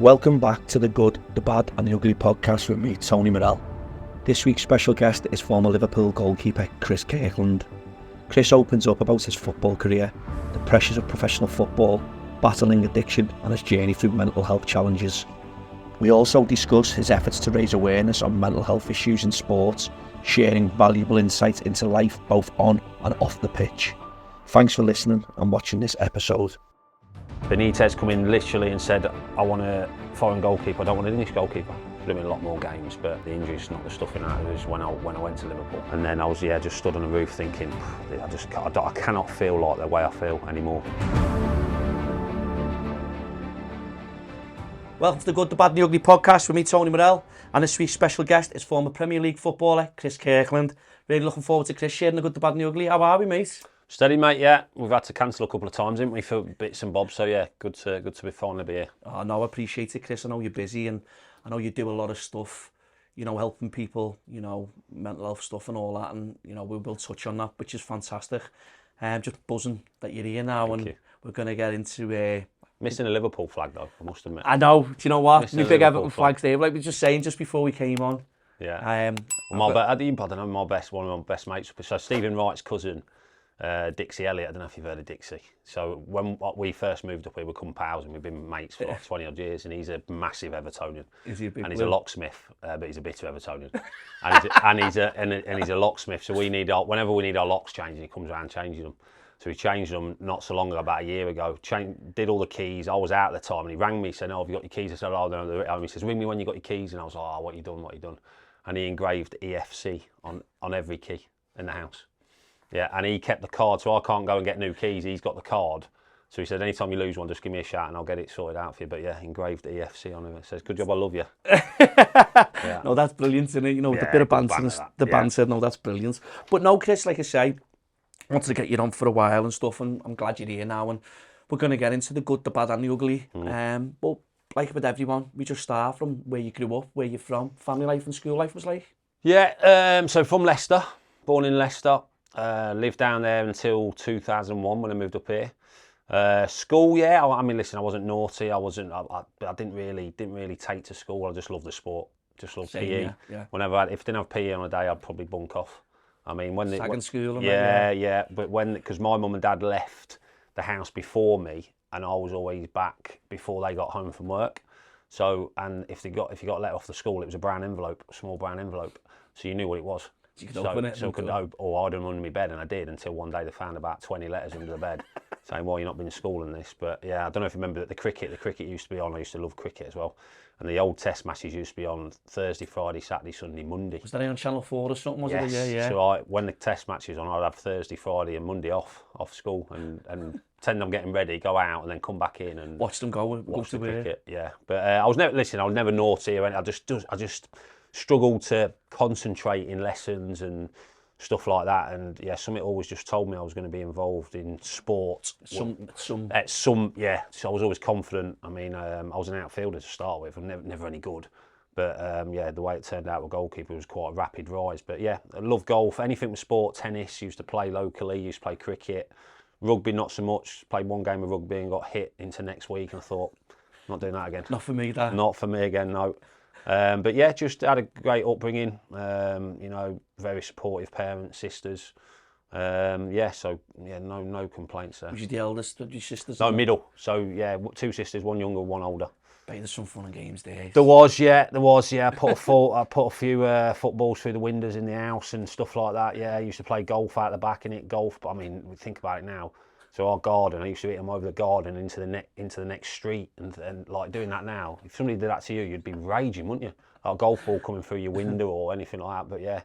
Welcome back to the Good, the Bad and the Ugly podcast with me, Tony Murrell. This week's special guest is former Liverpool goalkeeper Chris Kirkland. Chris opens up about his football career, the pressures of professional football, battling addiction and his journey through mental health challenges. We also discuss his efforts to raise awareness on mental health issues in sports, sharing valuable insights into life both on and off the pitch. Thanks for listening and watching this episode. Benitez come in literally and said, I want a foreign goalkeeper, I don't want an English goalkeeper. Could have been a lot more games, but the injuries knocked the stuffing out of us when I went to Liverpool. And then I was just stood on the roof thinking, I cannot feel like the way I feel anymore. Welcome to the Good, the Bad and the Ugly podcast with me, Tony Murrell, and this week's special guest is former Premier League footballer Chris Kirkland. Really looking forward to Chris sharing the Good, the Bad and the Ugly. How are we, mate? Steady, mate, yeah. We've had to cancel a couple of times, haven't we, for bits and bobs, so yeah, good to be finally be here. Oh, no, I appreciate it, Chris. I know you're busy and I know you do a lot of stuff, helping people, mental health stuff and all that, and, we will touch on that, which is fantastic. Just buzzing that you're here now. Thank you. We're going to get into... Missing a Liverpool flag, though, I must admit. I know. Do you know what? My big Everton flags there. Like we were just saying just before we came on. Yeah. One of my best mates. So Stephen Wright's cousin, Dixie Elliott. I don't know if you've heard of Dixie. So when we first moved up here, we become pals and we've been mates for like 20 odd years. And he's a massive Evertonian. Is he a big? And he's a locksmith, but he's a bitter Evertonian. and he's a locksmith. So whenever we need our locks changing, he comes around changing them. So he changed them not so long ago, about a year ago, did all the keys. I was out at the time and he rang me, said, "Oh, have you got your keys?" I said, "Oh, no, they're at home." He says, "Ring me when you got your keys." And I was like, "Oh, what you done? And he engraved EFC on every key in the house. Yeah, and he kept the card, so I can't go and get new keys. He's got the card. So he said, "Anytime you lose one, just give me a shout and I'll get it sorted out for you." But yeah, engraved EFC on him. It says, "Good job, I love you." Yeah. No, that's brilliant, isn't it? The bit of banter, banter, no, that's brilliant. But no, Chris, like I say, I wanted to get you on for a while and stuff, and I'm glad you're here now, and we're going to get into the good, the bad and the ugly. But like with everyone, we just start from where you grew up, where you're from, family life and school life was like. Yeah, so from Leicester, born in Leicester, lived down there until 2001 when I moved up here. School, yeah, I mean, listen, I wasn't naughty, I didn't really take to school, I just loved the sport, just loved PE. Yeah. If I didn't have PE on a day, I'd probably bunk off. I mean, school. Yeah. But because my mum and dad left the house before me, and I was always back before they got home from work. So, and if you got let off the school, it was a small brown envelope, so you knew what it was. You could open it. So I could hide them under my bed, and I did until one day they found about 20 letters under the bed saying, "Well, you're not been to school in this." But yeah, I don't know if you remember that the cricket used to be on. I used to love cricket as well. And the old test matches used to be on Thursday, Friday, Saturday, Sunday, Monday. Was that on Channel 4 or something, was it? Yeah. So when the test match was on, I'd have Thursday, Friday and Monday off school and pretend I'm getting ready, go out and then come back in and watch them go to the cricket. Yeah, but I was never naughty or anything. I just struggled to concentrate in lessons and stuff like that, and yeah, something always just told me I was going to be involved in sport. So I was always confident. I mean, I was an outfielder to start with. I'm never any good, but the way it turned out with goalkeeper was quite a rapid rise. But yeah, I love golf. Anything with sport, tennis. Used to play locally. Used to play cricket, rugby not so much. Played one game of rugby and got hit into next week, and I thought, not doing that again. Not for me, that. Not for me again, no. But yeah, just had a great upbringing, very supportive parents, sisters. No complaints there. Was you the eldest of your sisters? No, middle. So yeah, 2 sisters, 1 younger, 1 older. Bet there's some fun and games there. There was. I put a few footballs through the windows in the house and stuff like that. Yeah, I used to play golf out the back in it. Golf, but I mean, we think about it now. So our garden, I used to hit them over the garden into the next street, and like doing that now. If somebody did that to you, you'd be raging, wouldn't you? Like a golf ball coming through your window or anything like that. But yeah,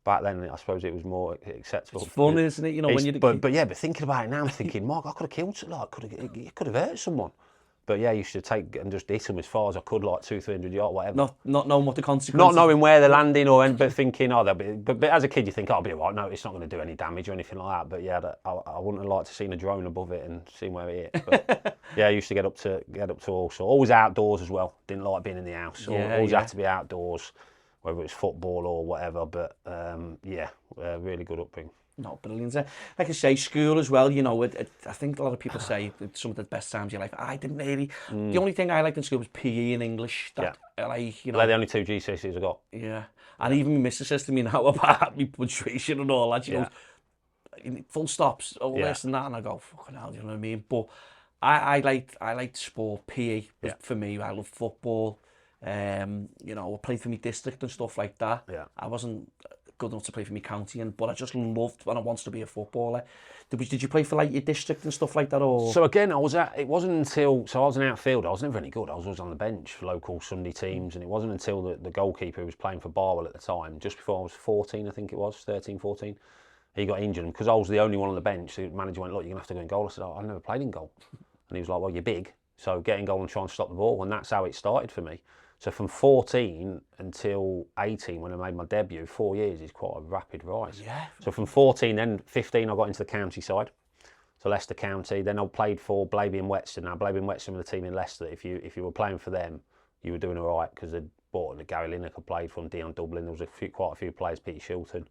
back then I suppose it was more acceptable. It's fun, isn't it? When you're but thinking about it now, I'm thinking, Mark, I could have killed, it could have hurt someone. But yeah, I used to take and just hit them as far as I could, like 200-300 yards, whatever. Not knowing what the consequences. Not knowing where they're landing but thinking, but as a kid you think, I'll be alright. No, it's not going to do any damage or anything like that. But yeah, I wouldn't have liked to seen a drone above it and seen where it hit. But yeah, I used to get up to also always outdoors as well. Didn't like being in the house. Always had to be outdoors, whether it's football or whatever. But really good upbringing. No, brilliant. Like I say, school as well, you know, I think a lot of people say it's some of the best times of your life. I didn't really. The only thing I liked in school was PE and English. That, like, you know. They're the only 2 GCSEs I got. Yeah. And even my missus says to me now about my punctuation and all that. She goes, full stops, all this and that. And I go, fucking hell, you know what I mean? But I liked sport. PE was for me. I love football. You know, I played for my district and stuff like that. Yeah. I wasn't good enough to play for my county, but I just loved when I wanted to be a footballer. Did you play for like your district and stuff like that, or? So again, it wasn't until, I was an outfielder. I was never any good. I was always on the bench for local Sunday teams, and it wasn't until the goalkeeper who was playing for Barwell at the time, just before I was 14, I think it was, 13, 14, he got injured. And because I was the only one on the bench, the manager went, look, you're going to have to go in goal. I said, I've never played in goal. And he was like, well, you're big, so get in goal and try and stop the ball. And that's how it started for me. So from 14 until 18, when I made my debut, 4 years is quite a rapid rise. Yeah. So from 14, then 15, I got into the county side, so Leicester County. Then I played for Blaby and Whetstone. Now Blaby and Whetstone were the team in Leicester. If you were playing for them, you were doing all right, because they'd bought Gary Lineker played from Dion Dublin. There was quite a few players, Peter Shilton.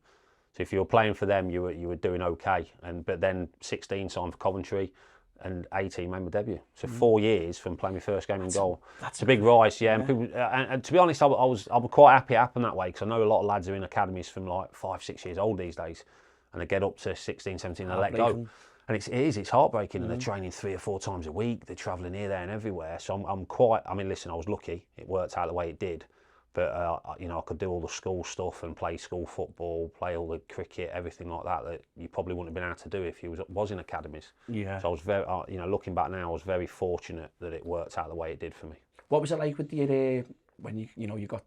So if you were playing for them, you were doing okay. But then 16 signed for Coventry. And 18 made my debut. So 4 years from playing my first game in goal. That's a big rise, yeah. And, people, and to be honest, I'm quite happy it happened that way, because I know a lot of lads are in academies from like 5, 6 years old these days, and they get up to 16, 17 and they let go. And it's heartbreaking, and they're training 3 or 4 times a week. They're travelling here, there, and everywhere. So I'm quite. I mean, listen, I was lucky. It worked out the way it did. But you know, I could do all the school stuff and play school football, play all the cricket, everything like that you probably wouldn't have been able to do if you was in academies. Yeah. So I was very, you know, looking back now, I was very fortunate that it worked out the way it did for me. What was it like with the when you got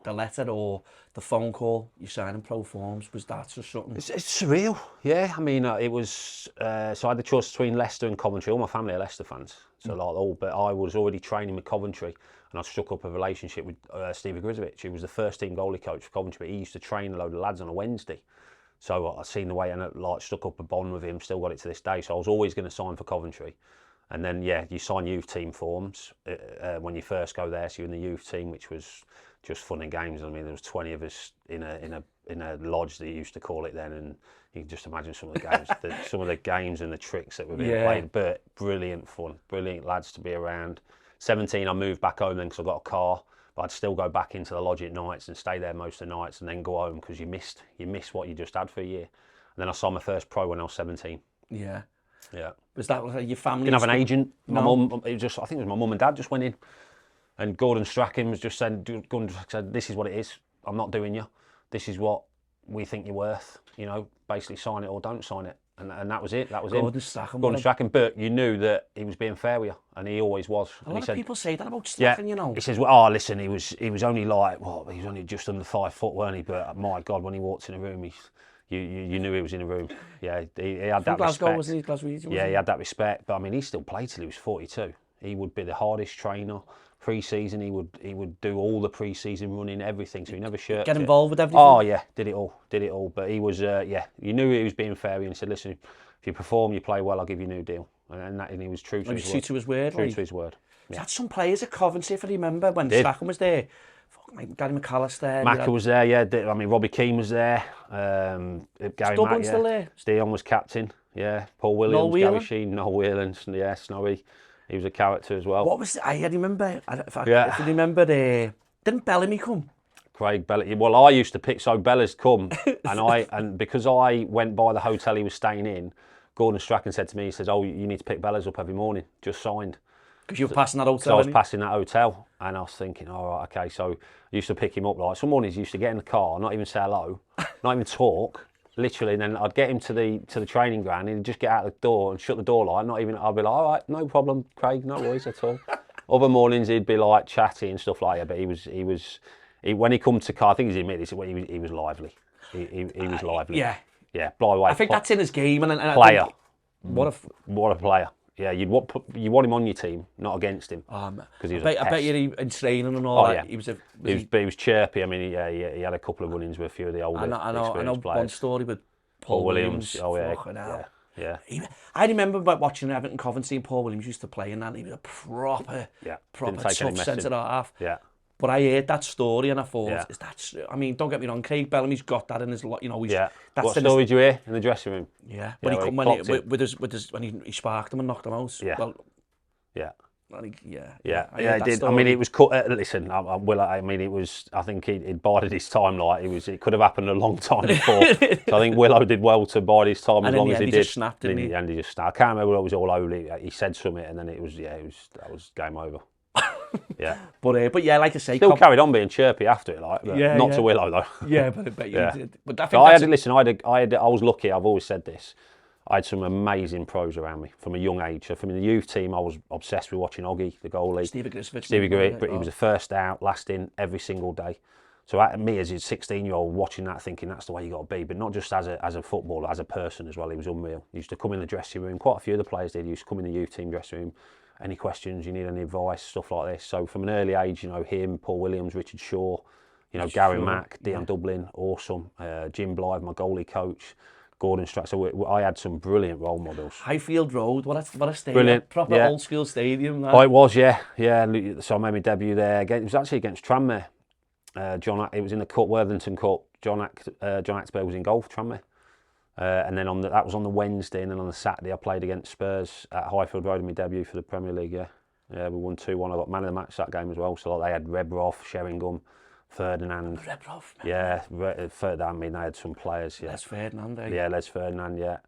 the letter or the phone call, you signing pro forms? Was that just something? It's surreal, yeah. I mean, it was. So I had the choice between Leicester and Coventry. All my family are Leicester fans, so but I was already training with Coventry. And I struck up a relationship with Stevie Grizovic, who was the first team goalie coach for Coventry. But he used to train a load of lads on a Wednesday. So I seen the way, and like struck up a bond with him, still got it to this day. So I was always going to sign for Coventry. And then, yeah, you sign youth team forms when you first go there. So you're in the youth team, which was just fun and games. I mean, there was 20 of us in a lodge, they used to call it then. And you can just imagine some of the games, some of the games and the tricks that were being played. But brilliant fun, brilliant lads to be around. 17, I moved back home then because I got a car, but I'd still go back into the lodge at nights and stay there most of the nights, and then go home because you miss what you just had for a year. And then I signed my first pro when I was 17. Yeah. Yeah. Was that like your family? Didn't have an agent. My mum, I think it was my mum and dad just went in, and Gordon Strachan was just said, "This is what it is. I'm not doing you. This is what we think you're worth. You know, basically sign it or don't sign it." And that was it. That was Gordon Strachan, but you knew that he was being fair with you, and he always was. A lot of people say that about Strachan, you know. He says, "Well, listen, he was only like, he was only just under 5 foot, weren't he? But my God, when he walked in a room, you knew he was in a room. Yeah, he had that Glasgow, respect. wasn't he? Glaswegian, yeah, he had that respect. But I mean, he still played till he was 42. He would be the hardest trainer. Pre-season, he would do all the pre-season running, everything. So he never shirked. Get involved with everything. Oh yeah, did it all. But he was, you knew he was being fair. And he said, "Listen, if you perform, you play well, I'll give you a new deal." And he was true to his word. To his word. True to his word. Yeah. Had some players at Coventry, if I remember, when Strachan was there. Gary McAllister. Macca was there, yeah. I mean, Robbie Keane was there. Gary Dublin still there. Dion was captain. Yeah. Paul Williams, Gary Sheen, Noel Whelan, yeah, Snowy. He was a character as well. What was I remember? If you remember, didn't Bellamy come? Craig Bellamy. Well, I used to pick. So Bella's come, and because I went by the hotel he was staying in, Gordon Strachan said to me, he says, "Oh, you need to pick Bella's up every morning. Just signed." Because you were passing that hotel. So I was passing that hotel, and I was thinking, all right, okay. So I used to pick him up. Like some mornings, he used to get in the car, not even say hello, not even talk. Literally, and then I'd get him to the training ground, and he'd just get out the door and shut the door like, not even. I'd be like, all right, no problem, Craig, no worries at all. Other mornings he'd be like chatty and stuff like that, but he was when he come to car, I think he's admitted he was lively. He was lively. Yeah, blow away. I think that's in his game, and player. What a player. Yeah, you want him on your team, not against him. Because I bet you in training and all that. Yeah. He was chirpy. I mean, he had a couple of run-ins with a few of the older experienced I know players. One story with Paul Williams. Oh yeah. I remember watching Everton Coventry, and Paul Williams used to play in that. He was a proper tough centre half. Yeah. But I heard that story and I thought, Yeah. is that true? I mean, don't get me wrong, Craig Bellamy's got that in his, you know, he's... Yeah. That's What in his- story did you hear in the dressing room? Yeah, Yeah, when when he he popped it. when he sparked him and knocked him out. Yeah. Well, Yeah. yeah, I did. I story. mean, it was cut. Listen, I mean, it was. I think he'd bided his time. Like it could have happened a long time before. So I think Willow did well to bide his time as long as he did. Just snapped, didn't he? And he just snapped. I can't remember what it was all over. He said something, and then that was game over. Yeah. But yeah, like I say, Still carried on being chirpy after it, like. But not to Willow though. Yeah, but I bet you did. But I think So I was lucky. I've always said this. I had some amazing pros around me from a young age. So from the youth team, I was obsessed with watching Oggy, the goalie. Stevie Griswold. But he was the first out, last in every single day. So me as a 16-year-old watching that, thinking that's the way you got to be, but not just as a footballer, as a person as well. He was unreal. He used to come in the dressing room. Quite a few of the players did. He used to come in the youth team dressing room. Any questions? You need any advice? Stuff like this. So from an early age, him, Paul Williams, Richard Shaw, Gary Mack, Dion Dublin, awesome. Jim Blythe, my goalie coach. Gordon Stratt. So I had some brilliant role models. Highfield Road, what a stadium. Brilliant. Proper old school stadium. That. Oh, it was, yeah. So I made my debut there. It was actually against Tranmere. It was in the Cup, Worthington Cup. John Axberg was in goal for Tranmere. And then that was on the Wednesday, and then on the Saturday I played against Spurs at Highfield Road in my debut for the Premier League, yeah. Yeah, we won 2-1. I got man of the match that game as well. So they had Rebroff, Sheringham, Ferdinand. Rebroff, yeah, Ferdinand. I mean, they had some players. Yeah, Les Ferdinand. Yeah, Les Ferdinand. Yeah,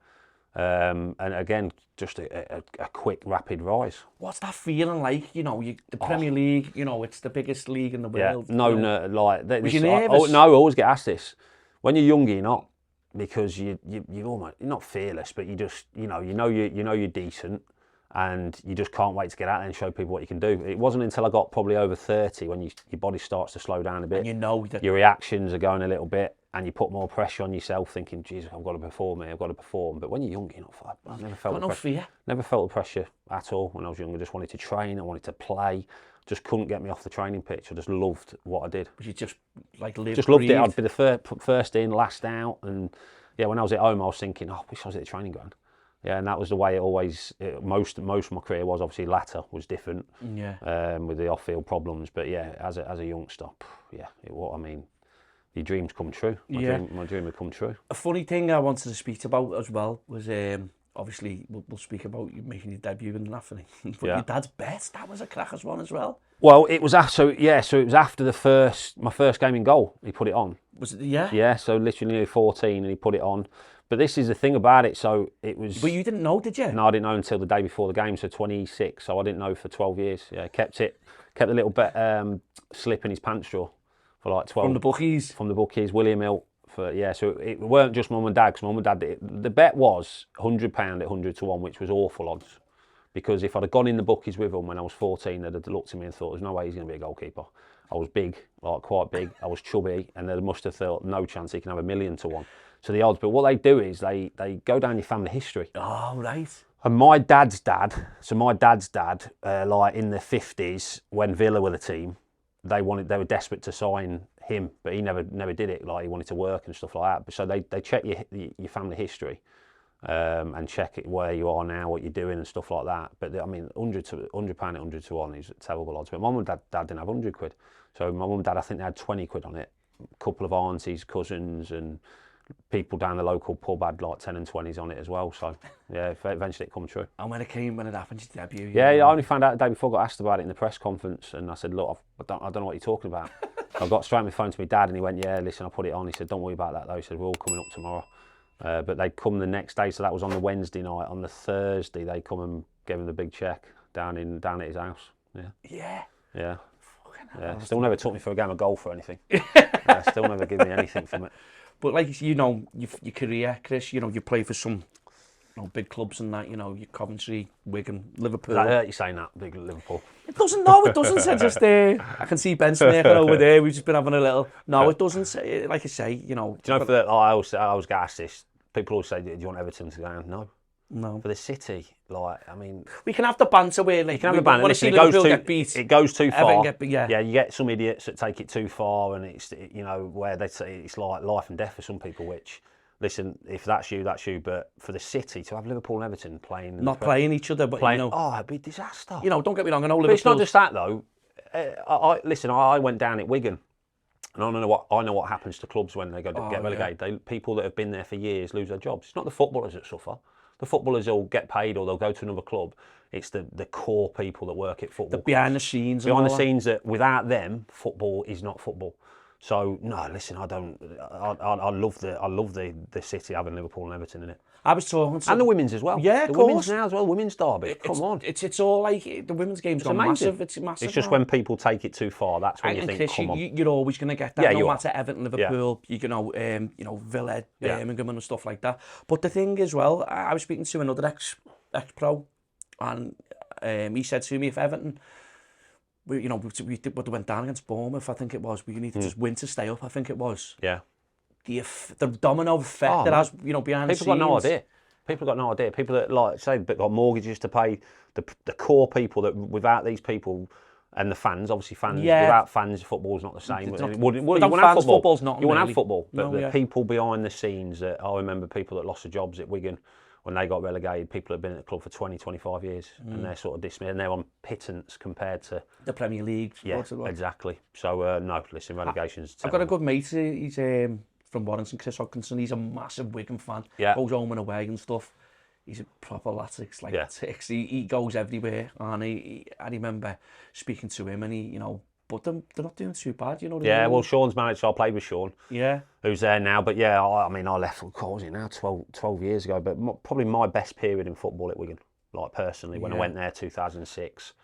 and again, just a quick, rapid rise. What's that feeling like? The Premier League. It's the biggest league in the world. Yeah, Was you nervous? No, I always get asked this. When you're younger, you're not, because you're not fearless, but you just you're decent. And you just can't wait to get out there and show people what you can do. It wasn't until I got probably over 30 when your body starts to slow down a bit. And that your reactions are going a little bit, and you put more pressure on yourself, thinking, "Jesus, I've got to perform here. I've got to perform." But when you're young, you're not. I never felt the pressure. Fear. Never felt the pressure at all when I was younger. I just wanted to train. I wanted to play. Just couldn't get me off the training pitch. I just loved what I did. But you just lived. Just loved it. I'd be the first in, last out, and yeah. When I was at home, I was thinking, "Oh, I wish I was at the training ground." Yeah, and that was the way most of my career was. Obviously, latter was different. Yeah. With the off-field problems, but yeah, as a youngster, yeah, your dreams come true. My dream would come true. A funny thing I wanted to speak about as well was obviously we'll speak about you making your debut and laughing, but your dad's bet, that was a crackers one as well. Well, it was so it was after my first game in goal. He put it on. Was it? Yeah. Yeah, so literally nearly 14, and he put it on. But this is the thing about it. So it was. But you didn't know, did you? No, I didn't know until the day before the game. So 26. So I didn't know for 12 years. Yeah, kept a little bit slip in his pants drawer for like 12. From the bookies. From the bookies, William Hill. So it weren't just mum and dad. Because mum and dad, the bet was £100 at 100 to 1, which was awful odds. Because if I'd have gone in the bookies with them when I was 14, they'd have looked at me and thought, "There's no way he's going to be a goalkeeper." I was big, like quite big. I was chubby, and they must have thought, "No chance he can have 1,000,000 to 1." So the odds, but what they do is they go down your family history. Oh, right. And my dad's dad, like in the 50s, when Villa were the team, they were desperate to sign him, but he never did it. Like he wanted to work and stuff like that. So they check your family history, and check it where you are now, what you're doing and stuff like that. But I mean, £100 at 100 to 1 is terrible odds. But mum and dad didn't have 100 quid. So my mum and dad, I think they had 20 quid on it. A couple of aunties, cousins, and people down the local pub had like 10 and 20s on it as well. So yeah, eventually it come true. And when it happened, you debut. Yeah, I only found out the day before. I got asked about it in the press conference, and I said, "Look, I don't know what you're talking about." I got straight on my phone to my dad, and he went, "Yeah, listen, I put it on." He said, "Don't worry about that though." He said, "We're all coming up tomorrow." But they come the next day, so that was on the Wednesday night. On the Thursday, they come and gave him the big check down at his house. Yeah. Yeah. Yeah. Yeah. Still never took me for a game of golf or anything. Still never give me anything from it. But like your career, Chris, you play for some big clubs and that, your Coventry, Wigan, Liverpool. That hurt you saying that, big Liverpool. It doesn't. No, it doesn't. Say just I can see Ben Snaker over there. We've just been having a little. No, it doesn't say. Like I say, Do you know? For that, I always get asked this. People always say, "Do you want Everton to go down?" No. For the City, I mean, we can have the banter where you can have the banter. Listen, it goes too far. Yeah, you get some idiots that take it too far, and it's where they say it's like life and death for some people. Which, listen, if that's you, that's you. But for the City to have Liverpool and Everton not playing each other, but it'd be a disaster. Don't get me wrong. I know Liverpool. But it's not just that though. listen, I went down at Wigan, and I know what happens to clubs when they get relegated. People that have been there for years lose their jobs. It's not the footballers that suffer. The footballers will get paid or they'll go to another club. It's the core people that work at football. The behind the scenes. Behind the scenes that without them, football is not football. So no, listen, I love the city having Liverpool and Everton in it. I was talking to... And the women's as well. Yeah, the women's now as well. Women's derby. Come on. It's all like the women's game's gone massive. It's massive. It's just when people take it too far. That's when you think, Chris, come on. You're always going to get that. No matter Everton, Liverpool, you know, Villa, Birmingham, and stuff like that. But the thing is, well, I was speaking to another ex-pro, and he said to me, if Everton, we went down against Bournemouth, I think it was. We need to just win to stay up. I think it was. Yeah. The domino effect that has, behind the scenes. People got no idea. People got no idea. People that, like say, got mortgages to pay. The core people that, without these people and the fans, obviously fans, without fans, football's not the same. You wouldn't have football. Football's not. You wouldn't have football. But the people behind the scenes, that I remember people that lost their jobs at Wigan when they got relegated. People that have been at the club for 20, 25 years, and they're sort of dismissed, and they're on pittance compared to the Premier League. Yeah, exactly. So no, listen, relegation's I've got a good mate. He's from Warrington, Chris Kirkland. He's a massive Wigan fan. Yeah. Goes home and away and stuff. He's a proper Latix, ticks. He goes everywhere, and I remember speaking to him, and he, but they're not doing too bad, Yeah, well, Sean's married, so I played with Sean. Yeah. Who's there now, but yeah, I left, what was it now, 12 years ago, but probably my best period in football at Wigan, like personally, when I went there 2006.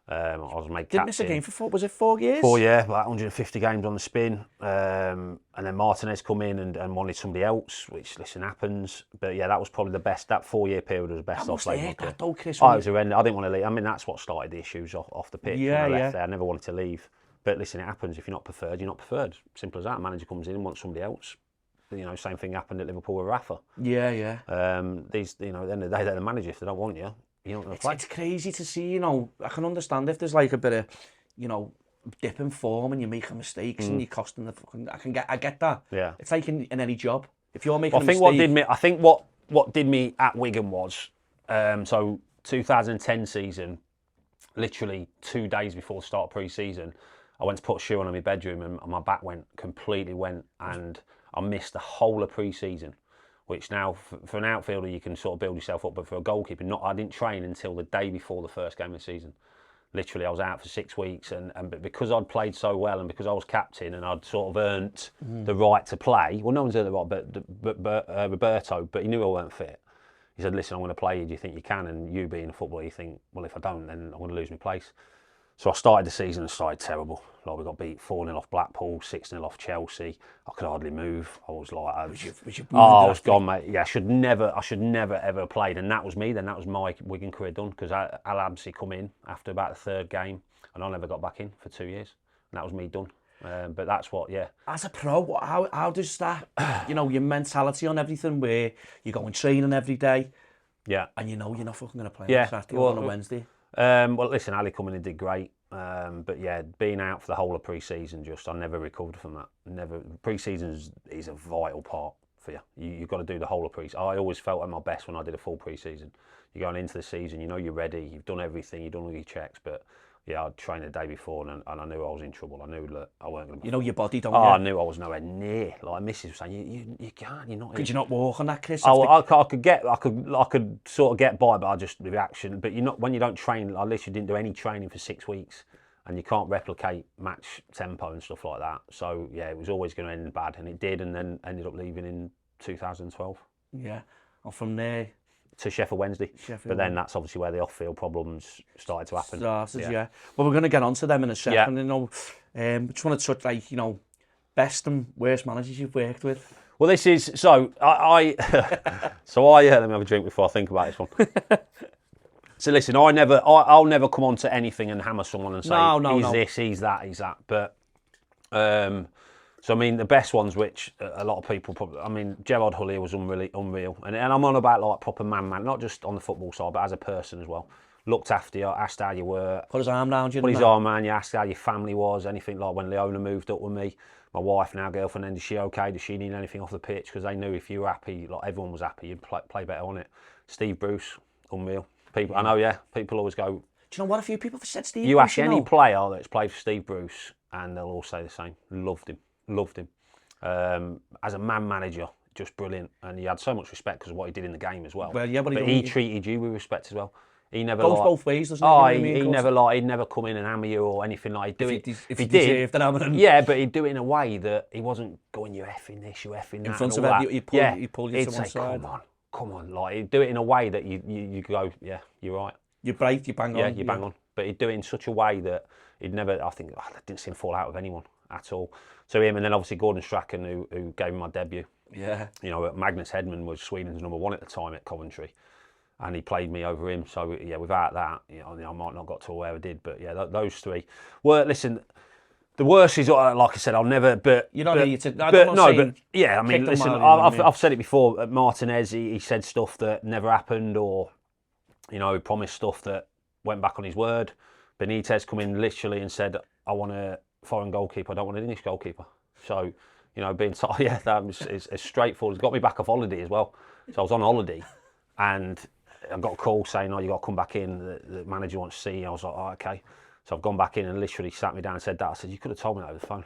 I was made captain. Didn't miss a game for was it 4 years? 4 years, about 150 games on the spin. And then Martinez come in and wanted somebody else, which, listen, happens. But yeah, that was probably the best. That 4 year period was the best I've played. It was horrendous. I didn't want to leave. I mean, that's what started the issues off the pitch. Yeah, when I left there. I never wanted to leave. But listen, it happens. If you're not preferred, you're not preferred. Simple as that. The manager comes in and wants somebody else. Same thing happened at Liverpool with Rafa. Yeah. At the end of the day, they're the manager. If they don't want you, you're not going to play. It's crazy to see, I can understand if there's like a bit of, dip in form and you're making mistakes and you're costing the fucking... I get that. Yeah. It's like in any job. If you're making a mistake... I think what did me at Wigan was, so 2010 season, literally 2 days before the start of pre-season, I went to put a shoe on in my bedroom and my back completely went, and I missed the whole of pre-season. Which now, for an outfielder, you can sort of build yourself up, but for a goalkeeper, I didn't train until the day before the first game of the season. Literally, I was out for 6 weeks, and because I'd played so well, and because I was captain, and I'd sort of earned the right to play. Well, no one's earned the right, but Roberto, but he knew I weren't fit. He said, "Listen, I'm going to play you. Do you think you can?" And you being a footballer, you think, "Well, if I don't, then I'm going to lose my place." So I started the season and started terrible. Like, we got beat 4-0 off Blackpool, 6-0 off Chelsea. I could hardly move. I was like, I was gone, mate. Yeah, I should never ever have played. And that was me. Then that was my Wigan career done, because Al Absi come in after about the third game, and I never got back in for 2 years. And that was me done. But that's what, yeah. As a pro, how does that, your mentality on everything, where you're going training every day, and you're not fucking going to play on Saturday or on a Wednesday? Well, listen, Ali coming in did great, but yeah, being out for the whole of pre-season, I never recovered from that. Never. Pre-season is a vital part for you. You've got to do the whole of pre-season. I always felt at my best when I did a full pre-season. You're going into the season, you're ready, you've done everything, you've done all your checks, but yeah, I'd trained the day before and I knew I was in trouble. I knew that I weren't going to... your body, don't you? I knew I was nowhere near. Like, Mrs. was saying, you can't, you're not... Could you not walk on that, Chris? I could sort of get by, but I just... The reaction... But when you don't train, I literally didn't do any training for 6 weeks, and you can't replicate match tempo and stuff like that. So, yeah, it was always going to end bad, and it did, and then ended up leaving in 2012. Yeah, and from there... To Sheffield Wednesday. But then that's obviously where the off-field problems started to happen. Yeah. Well, we're going to get onto them in a second. Just want to touch, best and worst managers you've worked with. Well, this is... So, let me have a drink before I think about this one. So, listen, I'll never come on to anything and hammer someone and say, he's this, he's that, he's that. But... So, I mean, the best ones, which a lot of people probably... Gerard Houllier was unreal. And I'm on about, like, proper man, not just on the football side, but as a person as well. Looked after you, asked how you were. Put his arm down you. Put his arm around you, asked how your family was, anything like when Leona moved up with me. My wife, now girlfriend, then, is she okay? Does she need anything off the pitch? Because they knew if you were happy, like everyone was happy, you'd play better on it. Steve Bruce, unreal. People, I know, yeah. People always go... Do you know what a few people have said, Steve? You Bruce, ask any player that's played for Steve Bruce, and they'll all say the same. Loved him. As a man manager, just brilliant, and he had so much respect because of what he did in the game as well. Well, yeah, but he treated you with respect as well. He never goes both ways, doesn't it? He'd never come in and hammer you or anything like that. If he did, yeah, but he'd do it in a way that he wasn't going, you effing this, you effing that. In front of everyone, he'd pull you to one say, side. Come on, like he'd do it in a way that you go, yeah, you're right. You're bright, you bang on. Yeah, you bang on. But he'd do it in such a way that he'd never, I didn't see him fall out with anyone at all. So him, and then obviously Gordon Strachan, who gave me my debut. Yeah. You know, Magnus Hedman was Sweden's #1 at the time at Coventry. And he played me over him. So, yeah, without that, I might not have got to where I did. But, yeah, those three. Well, listen, the worst is, like I said, I'll never... But you don't need to... yeah, I mean, listen, I've said it before. Martinez, he said stuff that never happened, or, he promised stuff that went back on his word. Benitez come in literally and said, I want a foreign goalkeeper, I don't want an English goalkeeper. So, being told, yeah, that was it's straightforward. It's got me back off holiday as well. So I was on holiday, and I got a call saying, you got to come back in, the manager wants to see you. I was like, oh, okay. So I've gone back in and literally sat me down and said that. I said, you could have told me that over the phone.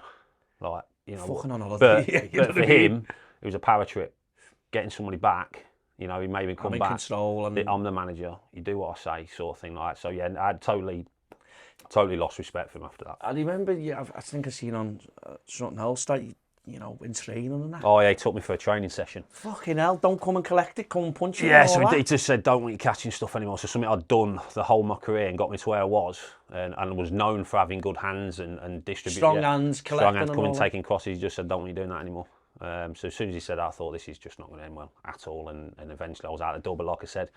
Like, fucking on holiday. But for him, it was a power trip. Getting somebody back, he made me come back. Control and... I'm the manager, you do what I say, sort of thing like that. So yeah, I had totally lost respect for him after that. I remember, I think I seen on something else that, in training and that. Oh yeah, he took me for a training session. Fucking hell, don't come and collect it, come and punch it. Yeah, so he just said, don't want you catching stuff anymore. So something I'd done the whole of my career and got me to where I was, and was known for having good hands and distributing. Strong hands, collecting. Strong hands, coming, taking crosses. He just said, don't want you doing that anymore. So as soon as he said that, I thought this is just not going to end well at all. And eventually I was out the door. But like I said,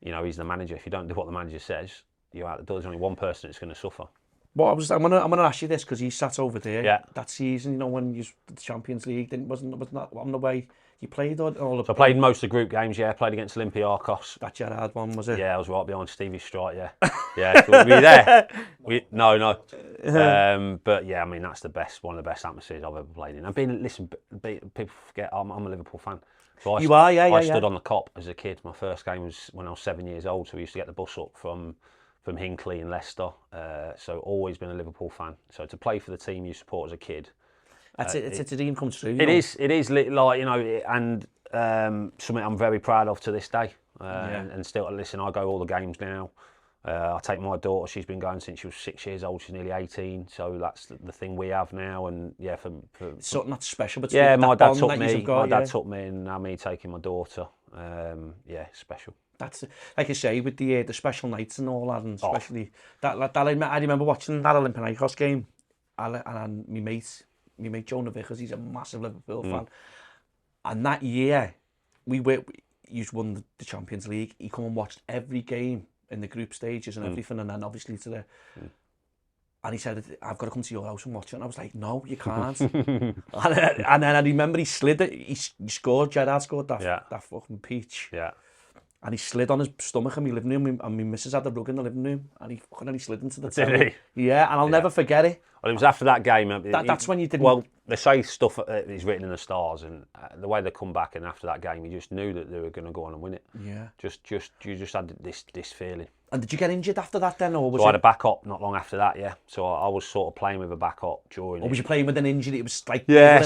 he's the manager. If you don't do what the manager says, you're out the door. There's only one person that's going to suffer. Well, I'm gonna ask you this because he sat over there. Yeah. That season, when you the Champions League, wasn't that on the way you played all the. So I played most of the group games. Yeah, played against Olympiacos. That Gerrard one, was it? Yeah, I was right behind Stevie Strike. Yeah, yeah. Were you there? No. But yeah, I mean that's one of the best atmospheres I've ever played in. People forget I'm a Liverpool fan. So I stood on the Cop as a kid. My first game was when I was 7 years old. So we used to get the bus up from Hinckley in Leicester, so always been a Liverpool fan. So to play for the team you support as a kid, it's a dream come true. It is and something I'm very proud of to this day. And still, listen, I go all the games now. I take my daughter; she's been going since she was 6 years old. She's nearly 18, so that's the thing we have now. And yeah, for something that's special. But yeah, my dad took me. My dad took me, and now me taking my daughter. Special. That's like you say with the special nights and all that, and especially that I remember watching that Olympiacos game, and my mate Jonah Vickers, he's a massive Liverpool fan, and that year you won the Champions League. He come and watched every game in the group stages and everything, and then obviously to the. And he said, I've got to come to your house and watch it. And I was like, no, you can't. and then I remember he slid it. He scored, Gerrard scored that fucking peach. Yeah. And he slid on his stomach in my living room, and my missus had the rug in the living room, and he slid into the table. Did he? Yeah, and I'll never forget it. Well, it was after that game. That's when you didn't... Well, they say stuff is written in the stars, and the way they come back, and after that game, you just knew that they were going to go on and win it. Yeah. You just had this feeling. And did you get injured after that then, or was I had a backup not long after that, yeah. So I was sort of playing with a backup during. Or was you playing with an injury? It was like. Yeah.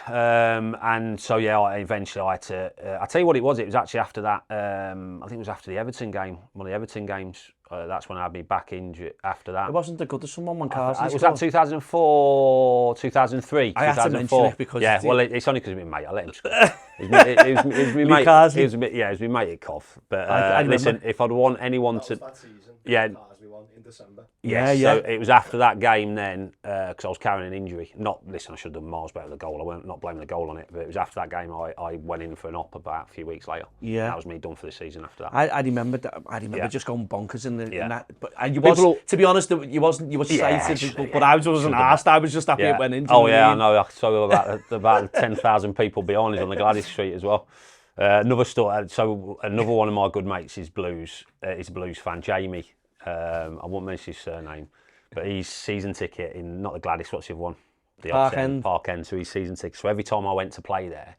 I eventually had to. I tell you what it was. It was actually after that. I think it was after the Everton game. One of the Everton games. That's when I had me back injured. After that. It wasn't the good of someone when Carson. Was that 2004, 2003? I had to mention it because. Yeah. Well, it's only because of my mate. I let him score. It was my mate. It was my mate at Cov. But listen, if I'd want anyone to. That season, yeah. We won in December. Yeah. So it was after that game then, because I was carrying an injury. Listen, I should have done miles better with the goal. I won't not blaming the goal on it, but it was after that game I went in for an op about a few weeks later. Yeah. That was me done for the season after that. I remember that. I remember just going bonkers in that. But to be honest, you were excited, but I wasn't asked. I was just happy it went in. Oh yeah, I know. I saw about 10,000 people behind us on the Gladys Street as well. Another story. So another one of my good mates is blues. He's a blues fan, Jamie. I won't mention his surname, but he's season ticket in not the Gladys. What's the other one? The Park End. So he's season ticket. So every time I went to play there,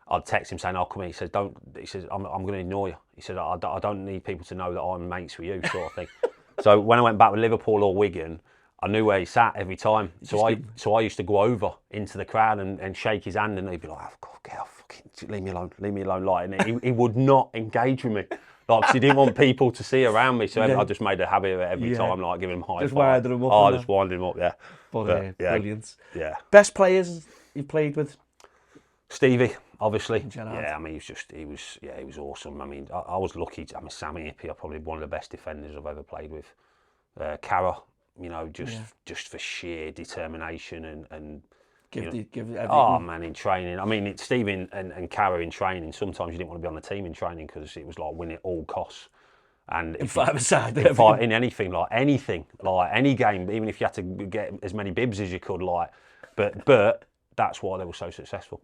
I'd text him saying, "I'll come in." He says, "Don't." He says, "I'm going to ignore you." He said, "I don't need people to know that I'm mates with you," sort of thing. So when I went back with Liverpool or Wigan, I knew where he sat every time. So I used to go over into the crowd and shake his hand, and he'd be like, "Oh, God, get off, fucking leave me alone." Like, and he would not engage with me. Like, 'cause he didn't want people to see around me, so I just made a habit of it every time, like giving him high just five. winding him up. Oh, just winding him up, yeah. But brilliant. Yeah. Best players you played with? Stevie, obviously. Gerrard. Yeah, I mean, he was awesome. I mean, I was lucky. Sammy Hippie, probably one of the best defenders I've ever played with. Cara, you know, just for sheer determination and Give everything. oh man, in training. I mean, Stevie and Cara in training. Sometimes you didn't want to be on the team in training because it was like win at all costs. And in five-a-side, in anything, like any game, even if you had to get as many bibs as you could, like, but that's why they were so successful,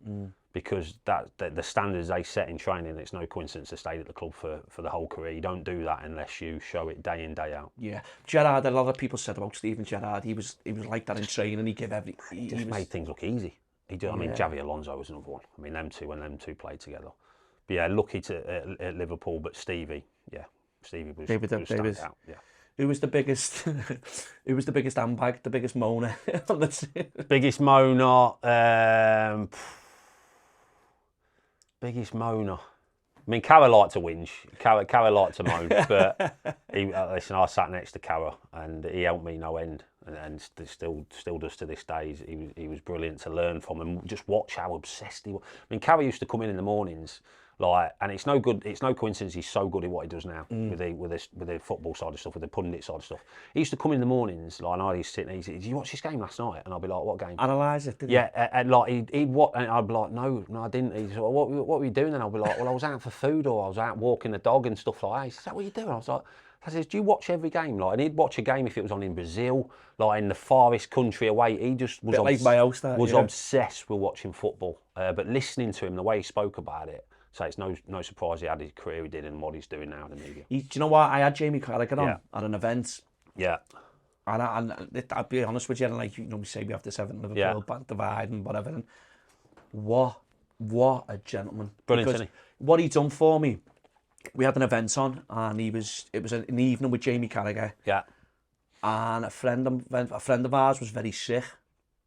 because the standards they set in training. It's no coincidence they stayed at the club for the whole career. You don't do that unless you show it day in, day out. Yeah, Gerrard. A lot of people said about Steven Gerrard. He was like that in training. He gave every. He just made things look easy. He did. I mean, Javi Alonso was another one. I mean, when them two played together. But yeah, lucky at Liverpool, but Stevie was stand out. Yeah. Who was the biggest? Who was the biggest handbag? The biggest moaner on the team? Biggest moaner. Biggest moaner. I mean, Cara liked to whinge. Cara liked to moan, but listen, I sat next to Cara, and he helped me no end, and still does to this day. He was brilliant to learn from, and just watch how obsessed he was. I mean, Cara used to come in the mornings. Like, and it's no coincidence he's so good at what he does now with the football side of stuff, with the pundit side of stuff. He used to come in the mornings, like, and I used to sit there, he'd say, "Did you watch this game last night?" And I'd be like, "What game?" Analyse it, didn't you? Yeah, and like he'd watch, and I'd be like, "No, I didn't." He's like, "What were you doing?" And I'd be like, "Well, I was out for food, or I was out walking the dog and stuff like that." He said, "Is that what you doing?" I was like, I said, "Do you watch every game?" Like, and he'd watch a game if it was on in Brazil, like in the farthest country away. He just was like my house, obsessed with watching football, but listening to him, the way he spoke about it. So it's no surprise he had his career he did and what he's doing now in the media. Do you know what? I had Jamie Carragher on at an event. Yeah. And I'll be honest with you, and like, you know, we say we have this Everton Liverpool divide and whatever. And what a gentleman. Brilliant, because isn't he? What he done for me, we had an event on, and it was an evening with Jamie Carragher. Yeah. And a friend of ours was very sick.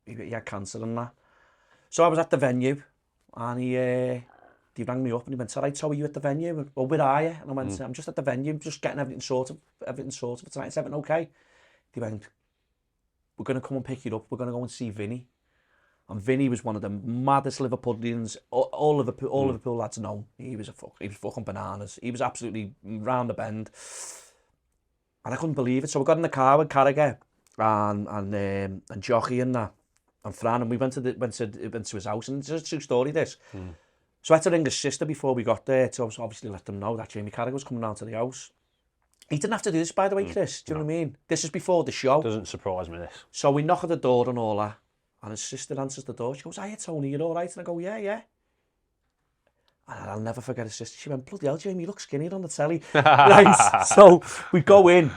He had cancer and that. So I was at the venue, and he rang me up and he went, "All right, so are you at the venue?" "Well, where are you?" And I went, "I'm just at the venue, just getting everything sorted for tonight. Is everything okay?" He went, "We're going to come and pick you up. We're going to go and see Vinny." And Vinny was one of the maddest Liverpudlians. All Liverpool lads know. He was fucking bananas. He was absolutely round the bend. And I couldn't believe it. So we got in the car with Carragher and Jockey and that, and Fran, and we went to his house. And it's just a true story, this. So I had to ring his sister before we got there to obviously let them know that Jamie Carragher was coming down to the house. He didn't have to do this, by the way, Chris. Do you know what I mean? This is before the show. Doesn't surprise me, this. So we knock at the door and all that, and his sister answers the door. She goes, "Hiya, Tony, you all right?" And I go, "Yeah." And I'll never forget his sister. She went, "Bloody hell, Jamie, you look skinny on the telly." Right. So we go in,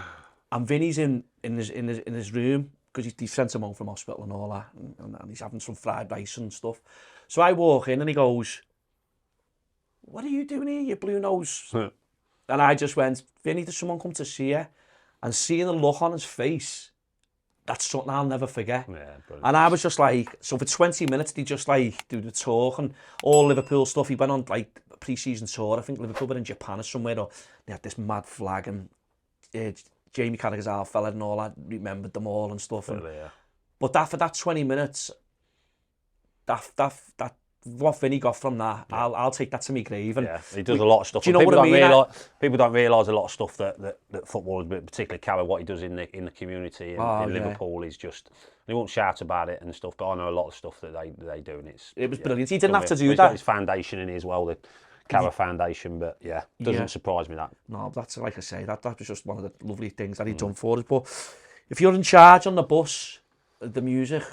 and Vinny's in his room, because he sent him home from hospital and all that, and he's having some fried rice and stuff. So I walk in, and he goes, "What are you doing here, you blue nose?" And I just went, "Vinny, does someone come to see you?" And seeing the look on his face, that's something I'll never forget. Yeah, brilliant. And I was just like, so for 20 minutes, they just like do the talk and all Liverpool stuff. He went on like a pre-season tour. I think Liverpool were in Japan or somewhere. Or they had this mad flag, and Jamie Carragher's our fella and all that, remembered them all and stuff. Really, yeah. But for that 20 minutes, that what Vinny got from that, yeah. I'll take that to my grave. And yeah, he does a lot of stuff. Do you know what I mean? People don't realise a lot of stuff that footballers, but particularly Cara, what he does in the community in Liverpool is just. He won't shout about it and stuff, but I know a lot of stuff that they do, and it was brilliant. He didn't have to do he's that. Got his foundation in it as well, the Cara Foundation, but doesn't surprise me that. No, that's like I say, that was just one of the lovely things that he'd done for us. But if you're in charge on the bus, the music.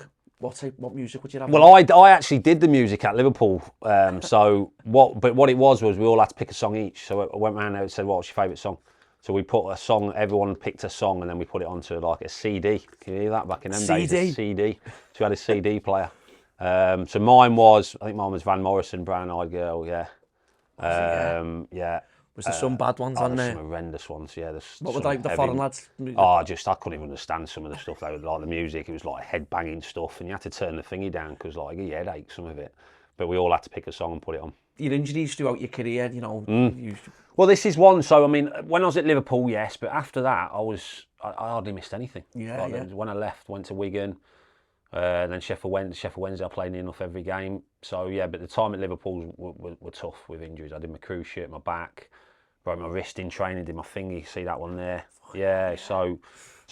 What music would you have? Well, I actually did the music at Liverpool. So what it was we all had to pick a song each. So I went round there and said, "What's your favourite song?" So we put a song. Everyone picked a song, and then we put it onto like a CD. Can you hear that back in them days? A CD. So we had a CD player. So I think mine was Van Morrison, Brown Eyed Girl. Yeah. Yeah. Was there some bad ones on there? Some horrendous ones, yeah. What were like the foreign lads? I couldn't even understand some of the stuff. They would like the music. It was like head banging stuff, and you had to turn the thingy down because like you get headache some of it. But we all had to pick a song and put it on. Your injuries throughout your career, you know. Well, this is one. So I mean, when I was at Liverpool, yes, but after that, I hardly missed anything. When I left, went to Wigan, then Sheffield Wednesday, I played near enough every game. So yeah, but the time at Liverpool were tough with injuries. I did my cruise ship, my back, broke my wrist in training, did my thingy. See that one there? Yeah. So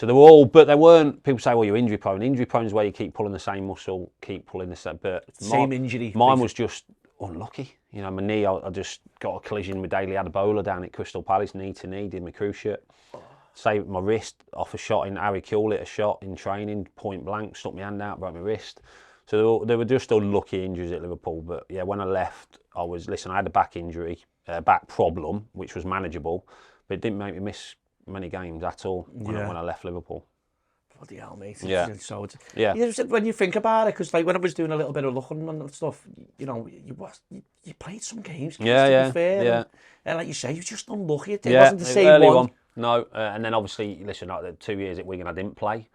they were all, but they weren't. People say, well, you're injury prone. Injury prone is where you keep pulling the same muscle, keep pulling the same. But same injury. Mine was just unlucky. You know, my knee. I just got a collision with Daly Adebola down at Crystal Palace, knee to knee. Did my cruise ship. Saved my wrist off a shot in Harry Kewell, hit a shot in training, point blank, stuck my hand out, broke my wrist. So they were just unlucky injuries at Liverpool. But yeah, when I left, I had a back injury, back problem, which was manageable, but it didn't make me miss many games at all when I left Liverpool. Bloody hell, mate. Yeah. When you think about it, because like when I was doing a little bit of looking and stuff, you know, you played some games. To be fair. And like you say, you were just unlucky. It wasn't the same early one. No, and then obviously, listen, like the 2 years at Wigan, I didn't play.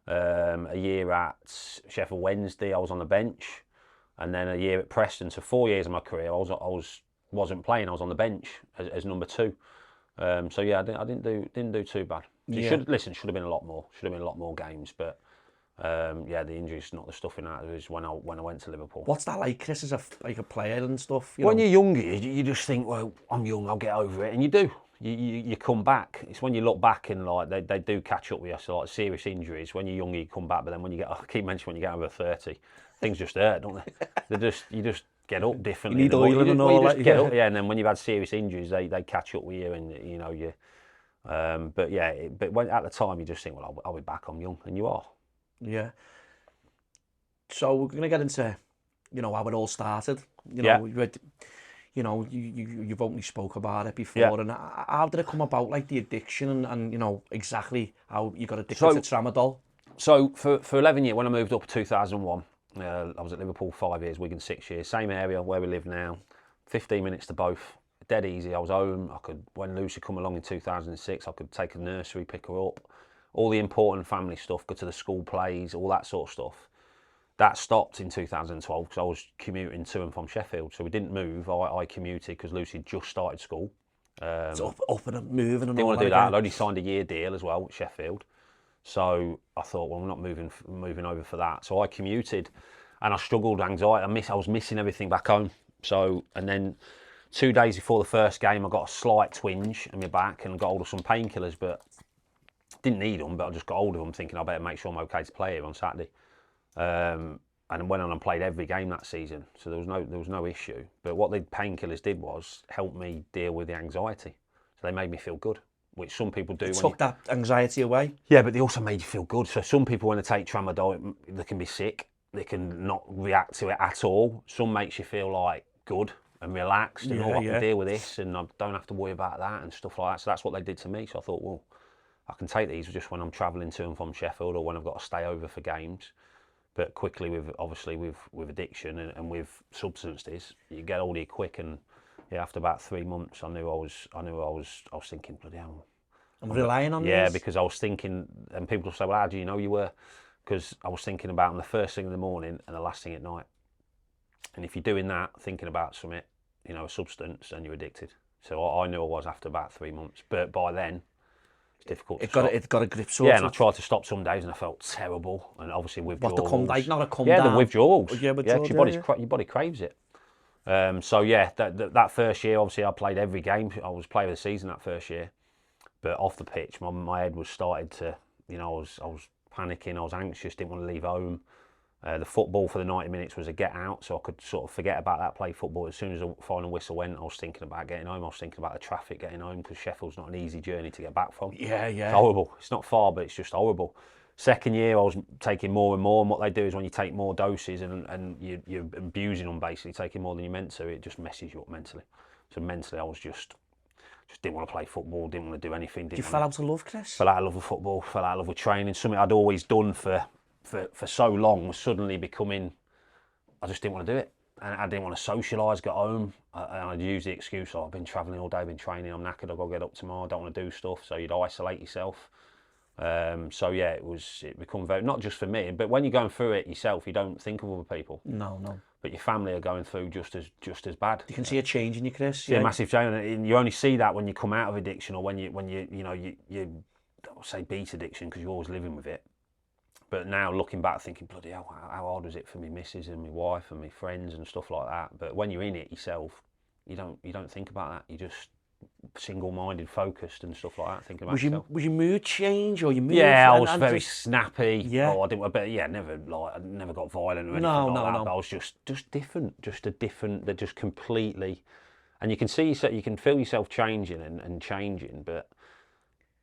A year at Sheffield Wednesday, I was on the bench, and then a year at Preston. So 4 years of my career, I wasn't playing. I was on the bench as number 2. So yeah, I didn't do too bad. So should have been a lot more. Should have been a lot more games, but the injuries not the stuff in that. It was when I went to Liverpool. What's that like, Chris, as a player and stuff? When you're younger, you just think, well, I'm young, I'll get over it, and you do. You come back. It's when you look back and like they do catch up with you. So like serious injuries, when you're younger, you come back, but then when you get, I keep mentioning when you get over 30, things just hurt, don't they? You just get up differently. You need oiling and all that. Get up, and then when you've had serious injuries, they catch up with you, and you know you. But at the time you just think, well, I'll be back. I'm young, and you are. Yeah. So we're gonna get into, you know, how it all started. You know, you've only spoke about it before, and how did it come about, like the addiction, and you know exactly how you got addicted to tramadol? So for 11 years, when I moved up in 2001, I was at Liverpool 5 years, Wigan 6 years, same area where we live now, 15 minutes to both, dead easy. I was home. When Lucy come along in 2006, I could take her nursery, pick her up, all the important family stuff, go to the school plays, all that sort of stuff. That stopped in 2012 because I was commuting to and from Sheffield. So we didn't move. I commuted because Lucy just started school. So up and moving and all that. Didn't want to do that. I'd only signed a year deal as well with Sheffield. So I thought, well, I'm not moving over for that. So I commuted and I struggled with anxiety. I was missing everything back home. So, and then 2 days before the first game, I got a slight twinge in my back and got hold of some painkillers, but didn't need them, but I just got hold of them thinking I better make sure I'm okay to play here on Saturday. And went on and played every game that season, so there was no issue. But what the painkillers did was help me deal with the anxiety. So they made me feel good, which some people do. Took that anxiety away. Yeah, but they also made you feel good. So some people, when they take tramadol, they can be sick. They can not react to it at all. Some makes you feel like good and relaxed, and I can deal with this, and I don't have to worry about that and stuff like that. So that's what they did to me. So I thought, well, I can take these just when I'm travelling to and from Sheffield, or when I've got to stay over for games. But quickly, with addiction and with substances, you get older quick. And after about 3 months, I knew I was thinking, bloody hell, I'm relying on this. Yeah, because I was thinking, and people say, well, how do you know you were? Because I was thinking about them the first thing in the morning and the last thing at night. And if you're doing that, thinking about something, you know, a substance, and you're addicted. So I knew I was after about 3 months. But by then, it's difficult. It got a grip sort of. Yeah, and I tried to stop some days and I felt terrible. And obviously withdrawals. Not a come down. Yeah, the withdrawals. Yeah, your body craves it. That first year, obviously I played every game. I was player of the season that first year. But off the pitch, my head was started to, you know, I was panicking, I was anxious, didn't want to leave home. The football for the 90 minutes was a get out, so I could sort of forget about that, play football. As soon as the final whistle went, I was thinking about getting home. I was thinking about the traffic getting home, because Sheffield's not an easy journey to get back from. Yeah. It's horrible. It's not far, but it's just horrible. Second year, I was taking more and more, and what they do is when you take more doses and you're abusing them, basically, taking more than you're meant to, it just messes you up mentally. So mentally, I was just didn't want to play football, didn't want to do anything. You fell out of love, Chris? Fell out of love with football, fell out of love with training. Something I'd always done for so long was suddenly becoming, I just didn't want to do it. and I didn't want to socialise, get home, and I'd use the excuse, oh, I've been travelling all day, been training, I'm knackered, I've got to get up tomorrow, I don't want to do stuff, so you'd isolate yourself. So yeah, it become very, not just for me, but when you're going through it yourself, you don't think of other people. No. But your family are going through just as bad. You can see a change in you, Chris. See a massive change, and you only see that when you come out of addiction, or when you I'll say beat addiction, because you're always living with it. But now looking back, thinking, bloody hell, how hard was it for me missus and my wife and my friends and stuff like that. But when you're in it yourself, you don't think about that. You just single-minded, focused and stuff like that, thinking about yourself. Was your mood change, or your mood? Yeah, I was very snappy. Yeah. Oh, I didn't. But yeah, I never got violent or anything No. But I was just different, they're just completely. And you can see, so you can feel yourself changing and changing, but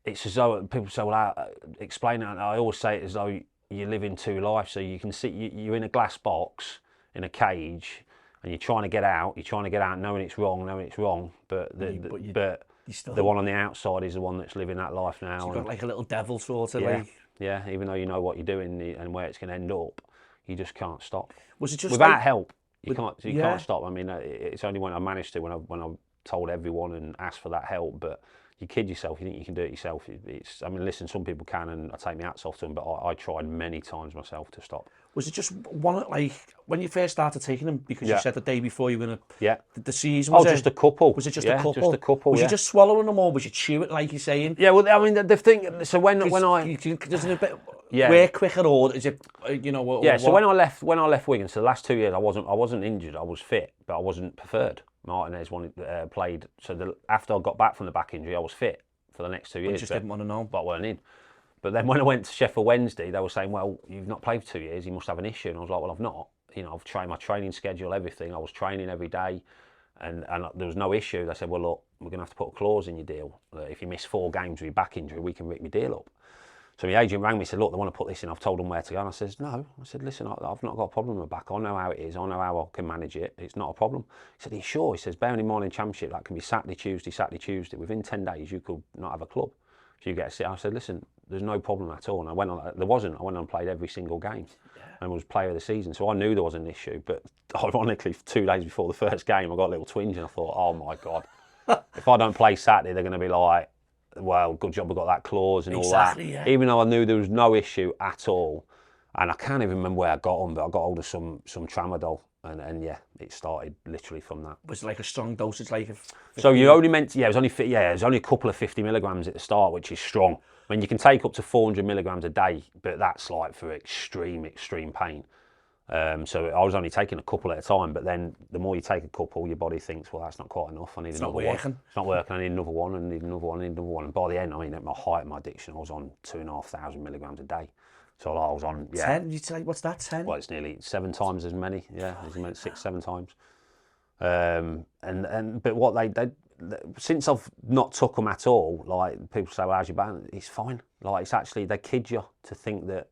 it's as though people say, well, explain it. I always say it as though you live in two lives. So you can see you're in a glass box in a cage, and you're trying to get out. You're trying to get out, knowing it's wrong, but the one on the outside is the one that's living that life now. So you've got like a little devil sort of. Yeah. Even though you know what you're doing and where it's going to end up, you just can't stop. Was it just without help? You can't stop. I mean, it's only when I managed to, when I told everyone and asked for that help. But you kid yourself. You think you can do it yourself. Listen, some people can, and I take my hats off to them. But I tried many times myself to stop. Was it just one, like when you first started taking them? Because you said the day before you were gonna. Yeah. The season. Just a couple. Was it just a couple? Just a couple. Was you just swallowing them, or was you chewing, like you're saying? Yeah. Well, I mean, the thing. So when I doesn't it work quicker, or is it So when I left Wigan, so the last 2 years I wasn't injured. I was fit, but I wasn't preferred. Martinez played. So after I got back from the back injury, I was fit for the next 2 years. You just didn't want to know. But I weren't in. But then when I went to Sheffield Wednesday, they were saying, well, you've not played for 2 years, you must have an issue. And I was like, well, I've not. I've trained my training schedule, everything. I was training every day, and there was no issue. They said, well, look, we're going to have to put a clause in your deal. If you miss 4 games with your back injury, we can rip your deal up. So my agent rang me and said, look, they want to put this in. I've told them where to go. And I said, no. I said, listen, I've not got a problem with my back. I know how it is. I know how I can manage it. It's not a problem. He said, are you sure? He says, bearing in mind in Championship, that can be Saturday, Tuesday. Within 10 days, you could not have a club. So you get a sit. I said, listen, there's no problem at all. And I went on and played every single game and was player of the season. So I knew there was an issue. But ironically, 2 days before the first game, I got a little twinge and I thought, oh my God, if I don't play Saturday, they're going to be like, well, good job we got that clause and all that. Yeah. Even though I knew there was no issue at all. And I can't even remember where I got them, but I got hold of some tramadol. And yeah, it started literally from that. Was it like a strong dosage, like? So you only meant, it was only a couple of 50 milligrams at the start, which is strong. I mean, you can take up to 400 milligrams a day, but that's like for extreme pain. So I was only taking a couple at a time, but then the more you take a couple, your body thinks, well, that's not quite enough. I need another one. It's not working. I need another one, and need another one, And by the end, I mean, at my height of my addiction, I was on 2,500 milligrams a day. So I was on 10. You say, what's that? 10? Well, it's nearly 7 times as many. Yeah, it's 6, 7 times. But what they since I've not took them at all, like people say, well, how's your back? It's fine. Like it's actually, they kid you to think that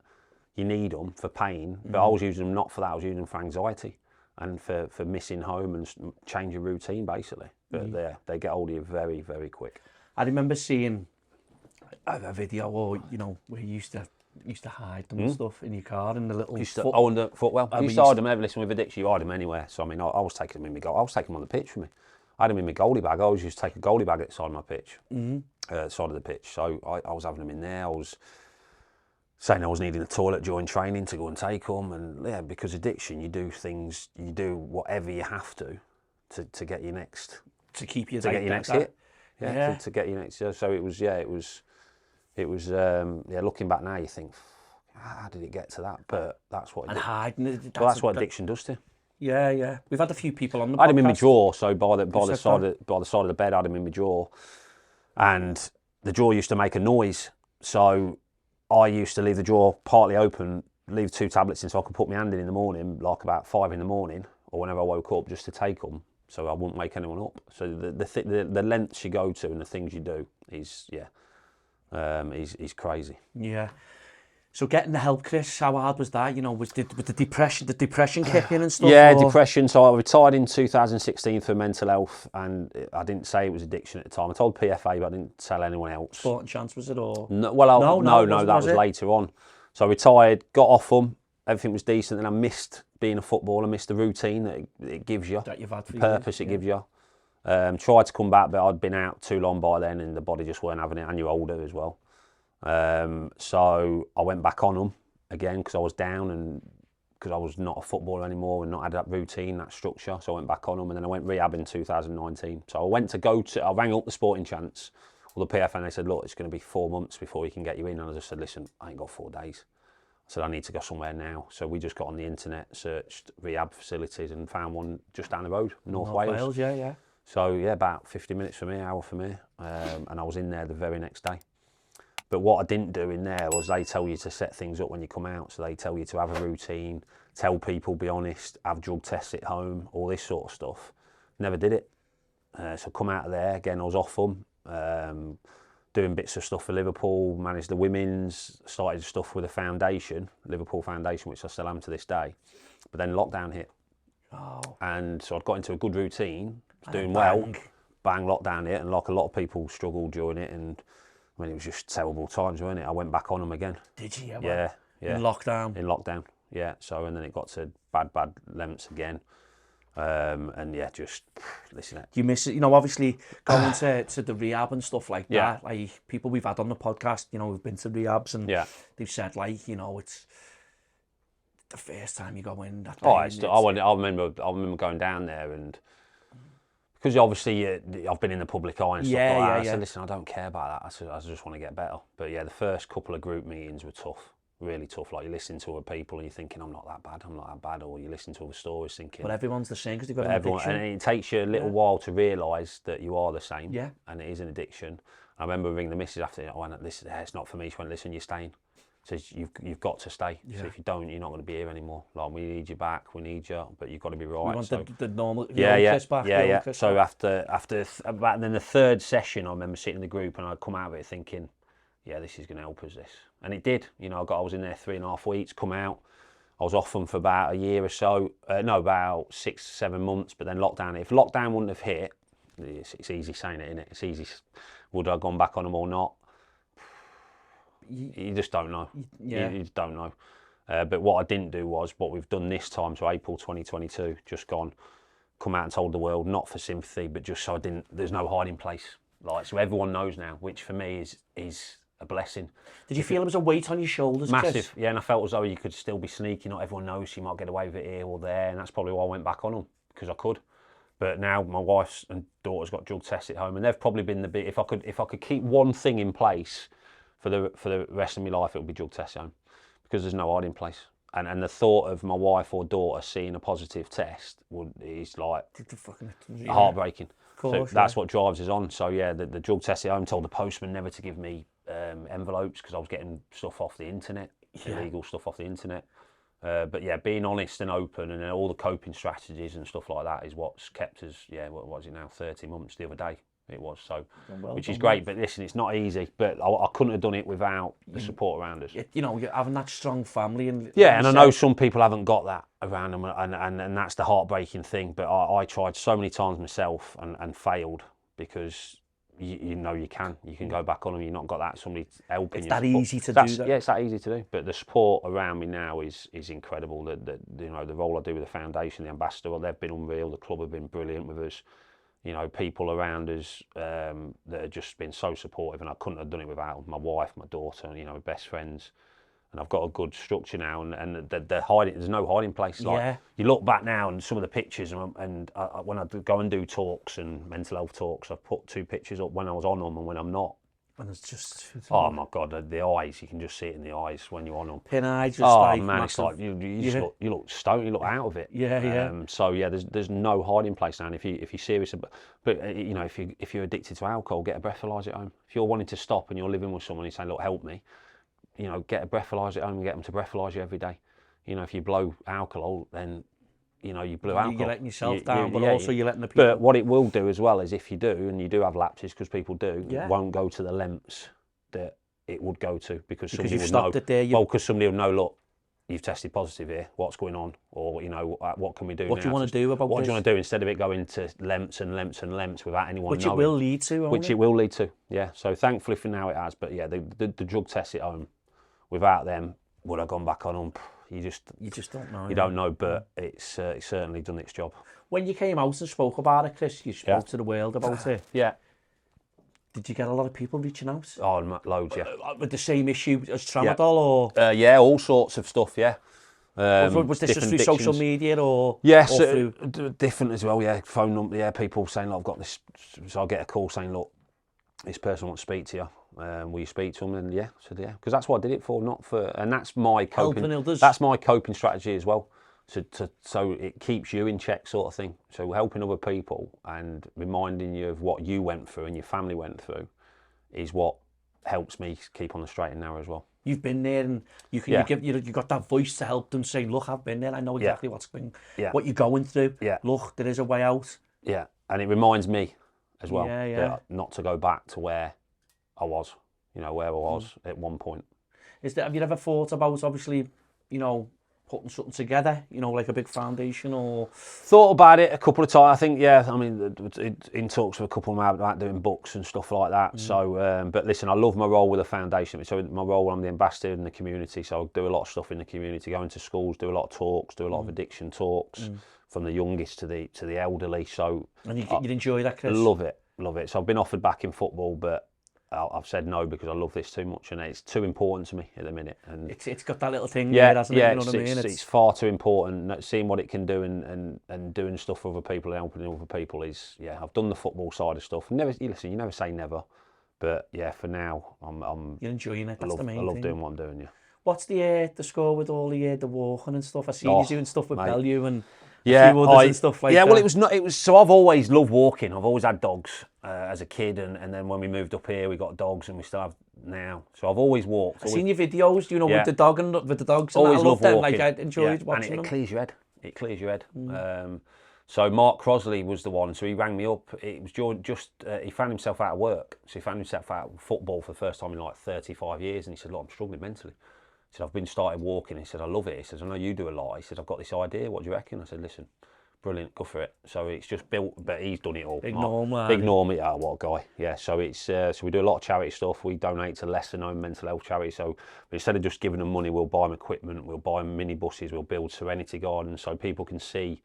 you need them for pain, but I was using them not for that. I was using them for anxiety and for missing home and changing routine basically. But they get hold of you very, very quick. I remember seeing a video, or where you used to hide them and stuff in your car in the little under footwell. You used to hide them ever. Listen, with addiction, you hide them anywhere. So I mean, I was taking them in my goal. I was taking them on the pitch for me. I had them in my goalie bag. I always used to take a goalie bag at the side of my pitch, side of the pitch. So I was having them in there. I was saying I was needing a toilet during training to go and take them, and because addiction, you do whatever you have to get your next to keep you to get your next hit. To get your next. So it was looking back now, you think, how did it get to that? But that's what. That's what addiction does to you. Yeah. We've had a few people on the podcast. I had him in my drawer, so by the side of the bed, I had him in my drawer, and the drawer used to make a noise. So I used to leave the drawer partly open, leave 2 tablets in, so I could put my hand in the morning, like about 5 in the morning, or whenever I woke up, just to take them, so I wouldn't wake anyone up. So the lengths you go to and the things you do is crazy. Yeah. So getting the help, Chris, how hard was that? Was the depression kick in and stuff? Yeah, depression. So I retired in 2016 for mental health, and I didn't say it was addiction at the time. I told PFA, but I didn't tell anyone else. Sport and Chance, was it? Or no, well, no, that was later on. So I retired, got off them, everything was decent, and I missed being a footballer, miss the routine that it gives you, that you've had for the purpose it gives you. Tried to come back, but I'd been out too long by then, and the body just weren't having it, and you're older as well. So I went back on them again because I was down and because I was not a footballer anymore and not had that routine, that structure. So I went back on them, and then I went rehab in 2019. So I rang up the Sporting Chance or the PFN. They said, look, it's going to be 4 months before we can get you in. And I just said, listen, I ain't got 4 days. I said, I need to go somewhere now. So we just got on the internet, searched rehab facilities and found one just down the road, North Wales. Yeah. So yeah, about 50 minutes for me, hour for me. And I was in there the very next day. But what I didn't do in there was they tell you to set things up when you come out. So they tell you to have a routine, tell people, be honest, have drug tests at home, all this sort of stuff. Never did it. So come out of there, again, I was off them, doing bits of stuff for Liverpool, managed the women's, started stuff with the foundation, Liverpool Foundation, which I still am to this day. But then lockdown hit. Oh. And so I'd got into a good routine, was doing well, bang, lockdown hit, and like a lot of people struggled during it, and I mean, it was just terrible times, wasn't it? I went back on them again. Did you? Yeah. In lockdown? In lockdown, yeah. So, and then it got to bad lengths again. And yeah, just listen. You miss it, you know, obviously going to the rehab and stuff like Yeah. that. Like people we've had on the podcast, you know, we've been to rehabs and they've said like, you know, it's the first time you go in that day. I remember going down there and because obviously I've been in the public eye and stuff like that. I said, listen, I don't care about that. I just want to get better. But yeah, the first couple of group meetings were tough, really tough. Like you listen to other people and you're thinking, I'm not that bad. Or you listen to other stories thinking. But everyone's the same because they've got an addiction. And it takes you a little while to realise that you are the same. Yeah. And it is an addiction. I remember ringing the missus after, listen, it's not for me. She went, listen, you're staying. Says you've got to stay. So if you don't, you're not going to be here anymore. Like we need you back, we need you, but you've got to be right. We want the normal, Chris back. So after about then the third session, I remember sitting in the group and I'd come out of it thinking, yeah, this is going to help us. This, and it did. You know, I was in there 3.5 weeks. Come out, I was off them for about a year or so. About 6-7 months. But then lockdown. If lockdown wouldn't have hit, it's easy saying it, isn't it? It's easy. Would I have gone back on them or not? You just don't know. Yeah. You just don't know. But what I didn't do was what we've done this time, so April 2022, just come out and told the world, not for sympathy, but just so there's no hiding place. Like, so everyone knows now, which for me is a blessing. Did you feel it was a weight on your shoulders, Massive, Chris? yeah, and I felt as though you could still be sneaky, not everyone knows, so you might get away with it here or there, and that's probably why I went back on them, because I could. But now my wife and daughter's got drug tests at home, and they've probably been the big, if I could keep one thing in place, for the rest of my life, it would be drug test home because there's no hiding place. And the thought of my wife or daughter seeing a positive test is like heartbreaking. Course, so that's what drives us on. So yeah, the drug test at home, told the postman never to give me envelopes because I was getting stuff off the internet, illegal stuff off the internet. But yeah, being honest and open and all the coping strategies and stuff like that is what's kept us, what was it now, 30 months the other day. It was so, which is great. But listen, it's not easy. But I couldn't have done it without the support around us. You know, you're having that strong family, and and I know some people haven't got that around them, and that's the heartbreaking thing. But I tried so many times myself and failed because you know you can go back on them. You've not got that somebody helping you. It's that easy to do that. Yeah, it's that easy to do. But the support around me now is incredible. The role I do with the foundation, the ambassador, they've been unreal. The club have been brilliant with us. You know, people around us that have just been so supportive, and I couldn't have done it without my wife, my daughter, my best friends. And I've got a good structure now, and the hiding, there's no hiding place. Like, you look back now and some of the pictures, and when I go and do talks and mental health talks, I've put 2 pictures up when I was on them and when I'm not. And it's just... Oh my God, the eyes, you can just see it in the eyes when you're on them. Pin eye, just man, massive. It's like you look stoned, you look out of it. So yeah, there's no hiding place now. And if you're serious about, but if you're addicted to alcohol, get a breathalyzer at home. If you're wanting to stop and you're living with someone, you say, look, help me. Get a breathalyzer at home and get them to breathalyze you every day. If you blow alcohol, then you blew alcohol. You're letting yourself down, but also you're letting the people... But what it will do as well is if you do, and you do have lapses, because people do, it won't go to the lengths that it would go to, because somebody you've will stopped know. It there. Well, because somebody will know, look, you've tested positive here, what's going on? Or, what can we do What now? do you want to do about What this? do you want to do instead of it going to lengths and lengths and lengths without anyone Which knowing? Which it will lead to, won't Which it will lead to, yeah. So thankfully for now it has, but yeah, the drug tests at home, without them, would I have gone back on them? you just don't know. You don't know, but it's certainly done its job. When you came out and spoke about it, Chris, you spoke to the world about it. Yeah. Did you get a lot of people reaching out? Oh, loads, yeah. With the same issue as tramadol, or yeah, all sorts of stuff, yeah. was this just through social media or through different as well? Yeah, phone number. Yeah, people saying, look, I've got this. So I get a call saying, look, this person wants to speak to you. Will you speak to them? And yeah, I said yeah, because that's what I did it for, not for. And that's my coping. Helping others. That's my coping strategy as well. So it keeps you in check, sort of thing. So helping other people and reminding you of what you went through and your family went through is what helps me keep on the straight and narrow as well. You've been there, and you got that voice to help them, saying, look, I've been there, I know exactly what you're going through. Yeah. Look, there is a way out. Yeah, and it reminds me as well that not to go back to where I was, where I was at one point. Have you ever thought about, obviously, putting something together, like a big foundation, or? Thought about it a couple of times. I think, in talks with a couple of them about doing books and stuff like that. So, but listen, I love my role with the foundation. So my role, I'm the ambassador in the community. So I do a lot of stuff in the community, go into schools, do a lot of talks, do a lot of addiction talks, from the youngest to the elderly. So, and you'd enjoy that, Chris? Love it. So I've been offered back in football, but I've said no because I love this too much, and it's too important to me at the minute. And it's got that little thing there, hasn't it? You know what I mean? It's far too important. Seeing what it can do and doing stuff for other people and helping other people is, I've done the football side of stuff. You never say never, but for now, you're enjoying it. That's the main thing. I love doing what I'm doing. Yeah. What's the score with all the walking and stuff? I see you doing stuff with Bellew and a few others and stuff like that. Well, it was. So I've always loved walking. I've always had dogs as a kid, and then when we moved up here, we got dogs, and we still have now. So I've always walked. I've seen your videos, with the dog and with the dogs. Always I love them. walking. Like I enjoyed watching and them. It clears your head. It clears your head. So Mark Crosley was the one. So he rang me up. It was he found himself out of work. So he found himself out of football for the first time in like 35 years, and he said, "Look, I'm struggling mentally." He said, "I've started walking." He said, "I love it." He says, "I know you do a lot." He said, "I've got this idea. What do you reckon?" I said, "Listen, brilliant, go for it." So it's just built, but he's done it all. Big Norm, yeah, what a guy. Yeah, so it's so we do a lot of charity stuff. We donate to lesser known mental health charities. So instead of just giving them money, we'll buy them equipment, we'll buy them minibuses, we'll build serenity gardens so people can see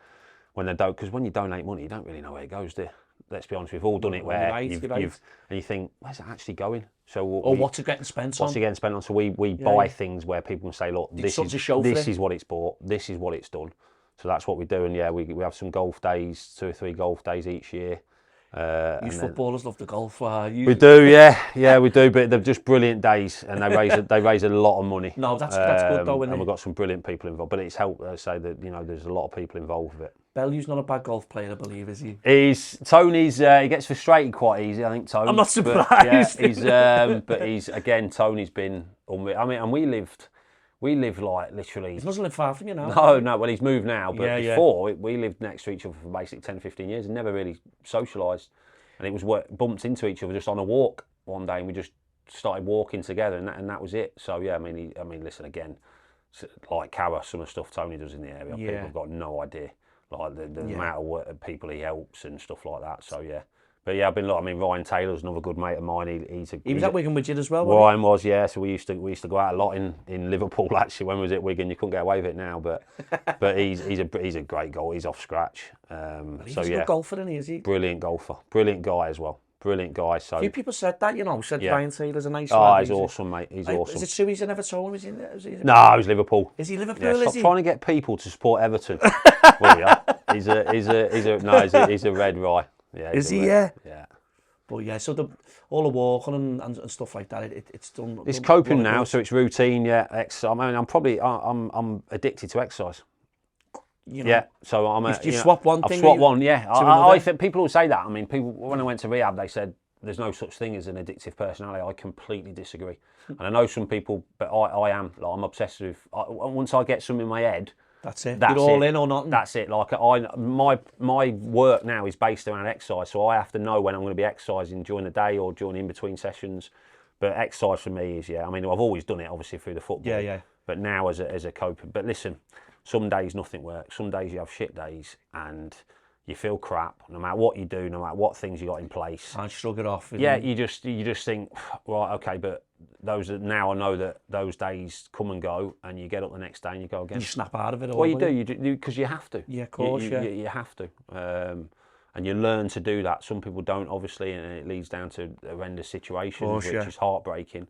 when they don't. Because when you donate money, you don't really know where it goes, do you? Let's be honest, we've all done it where you've and you think, where's it actually going? So what's it getting spent on? What's it getting spent on? So we buy things where people can say, look, this is what it's bought, this is what it's done. So that's what we do, and we have some golf days, 2 or 3 golf days each year. Footballers love the golf. We do, yeah, we do. But they're just brilliant days, and they raise a lot of money. No, that's good though, isn't it? And we've got some brilliant people involved. But it's helped say that there's a lot of people involved with it. Bellew's not a bad golf player, I believe, is he? Tony's he gets frustrated quite easy. I think Tony. I'm not surprised. But Tony's been. And we live like literally. He doesn't live far from you now. No. Well, he's moved now, but before we lived next to each other for basically 10, 15 years and never really socialised. And it was bumped into each other just on a walk one day, and we just started walking together, and that was it. So listen, again, like Cara, some of the stuff Tony does in the area, people have got no idea. Like the amount of people he helps and stuff like that. So but I've been Ryan Taylor's another good mate of mine. He was at Wigan with you as well. Ryan was, yeah. So we used to go out a lot in Liverpool actually. When we was at Wigan, you couldn't get away with it now. But he's a great goal. He's off scratch. He's a good golfer, isn't he? Brilliant golfer, brilliant guy as well. Brilliant guy. So a few people said that, Ryan Taylor's a nice lad. He's awesome, mate. He's awesome. Is it true he's an Everton? No, he's Liverpool. Is he Liverpool? Yeah, stop trying to get people to support Everton. Well, yeah. He's a red rye. Yeah. Is he? Yeah. But so all the walking and stuff like that, it's done. It's coping now, so it's routine. Yeah. I'm addicted to exercise. So you swap one thing. I've swapped one. Yeah. I think people will say that. People when I went to rehab, they said there's no such thing as an addictive personality. I completely disagree. And I know some people, but I am. Like, I'm obsessive. Once I get something in my head. That's it. You're all in or nothing. That's it. Like my work now is based around exercise, so I have to know when I'm going to be exercising during the day or during in between sessions. But exercise for me is I've always done it, obviously through the football. Yeah. But now as a coping. But listen, some days nothing works. Some days you have shit days, and you feel crap, no matter what you do, no matter what things you got in place. And shrug it off. Yeah, you just think, right, okay, but now I know that those days come and go, and you get up the next day and you go again. You snap out of it all. Well, you do, because you have to. Yeah, of course, you have to. And you learn to do that. Some people don't, obviously, and it leads down to horrendous situations, which is heartbreaking.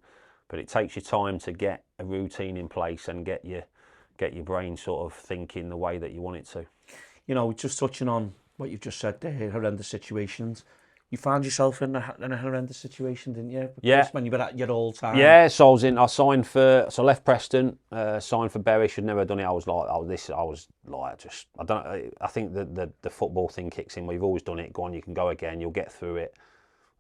But it takes you time to get a routine in place and get your brain sort of thinking the way that you want it to. You know, just touching on what you've just said there, horrendous situations. You found yourself in a horrendous situation, didn't you? Yeah. When you were at your all time. Yeah, so I left Preston, signed for Bury. Should never have done it. I think the football thing kicks in. We've always done it. Go on, you can go again. You'll get through it.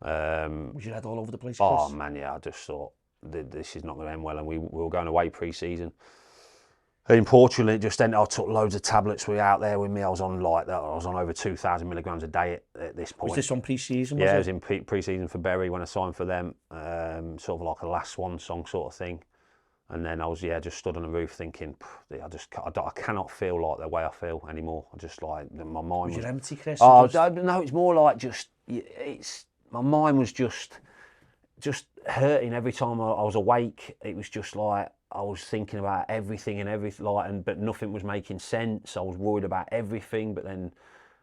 Was your head all over the place, Chris? Oh man, yeah. I just thought this is not going to end well, and we were going away pre-season in Portugal. It just ended. I took loads of tablets. We were out there with me. I was on over 2,000 milligrams a day at this point. Was this on pre-season? Yeah, it was in pre-season for Bury when I signed for them. Sort of like a last swan song sort of thing. And then I was just stood on the roof thinking, I cannot feel like the way I feel anymore. I just my mind was empty, Chris? Oh no, it's more like my mind was just hurting every time I was awake. It was just like I was thinking about everything and everything, but nothing was making sense. I was worried about everything, but then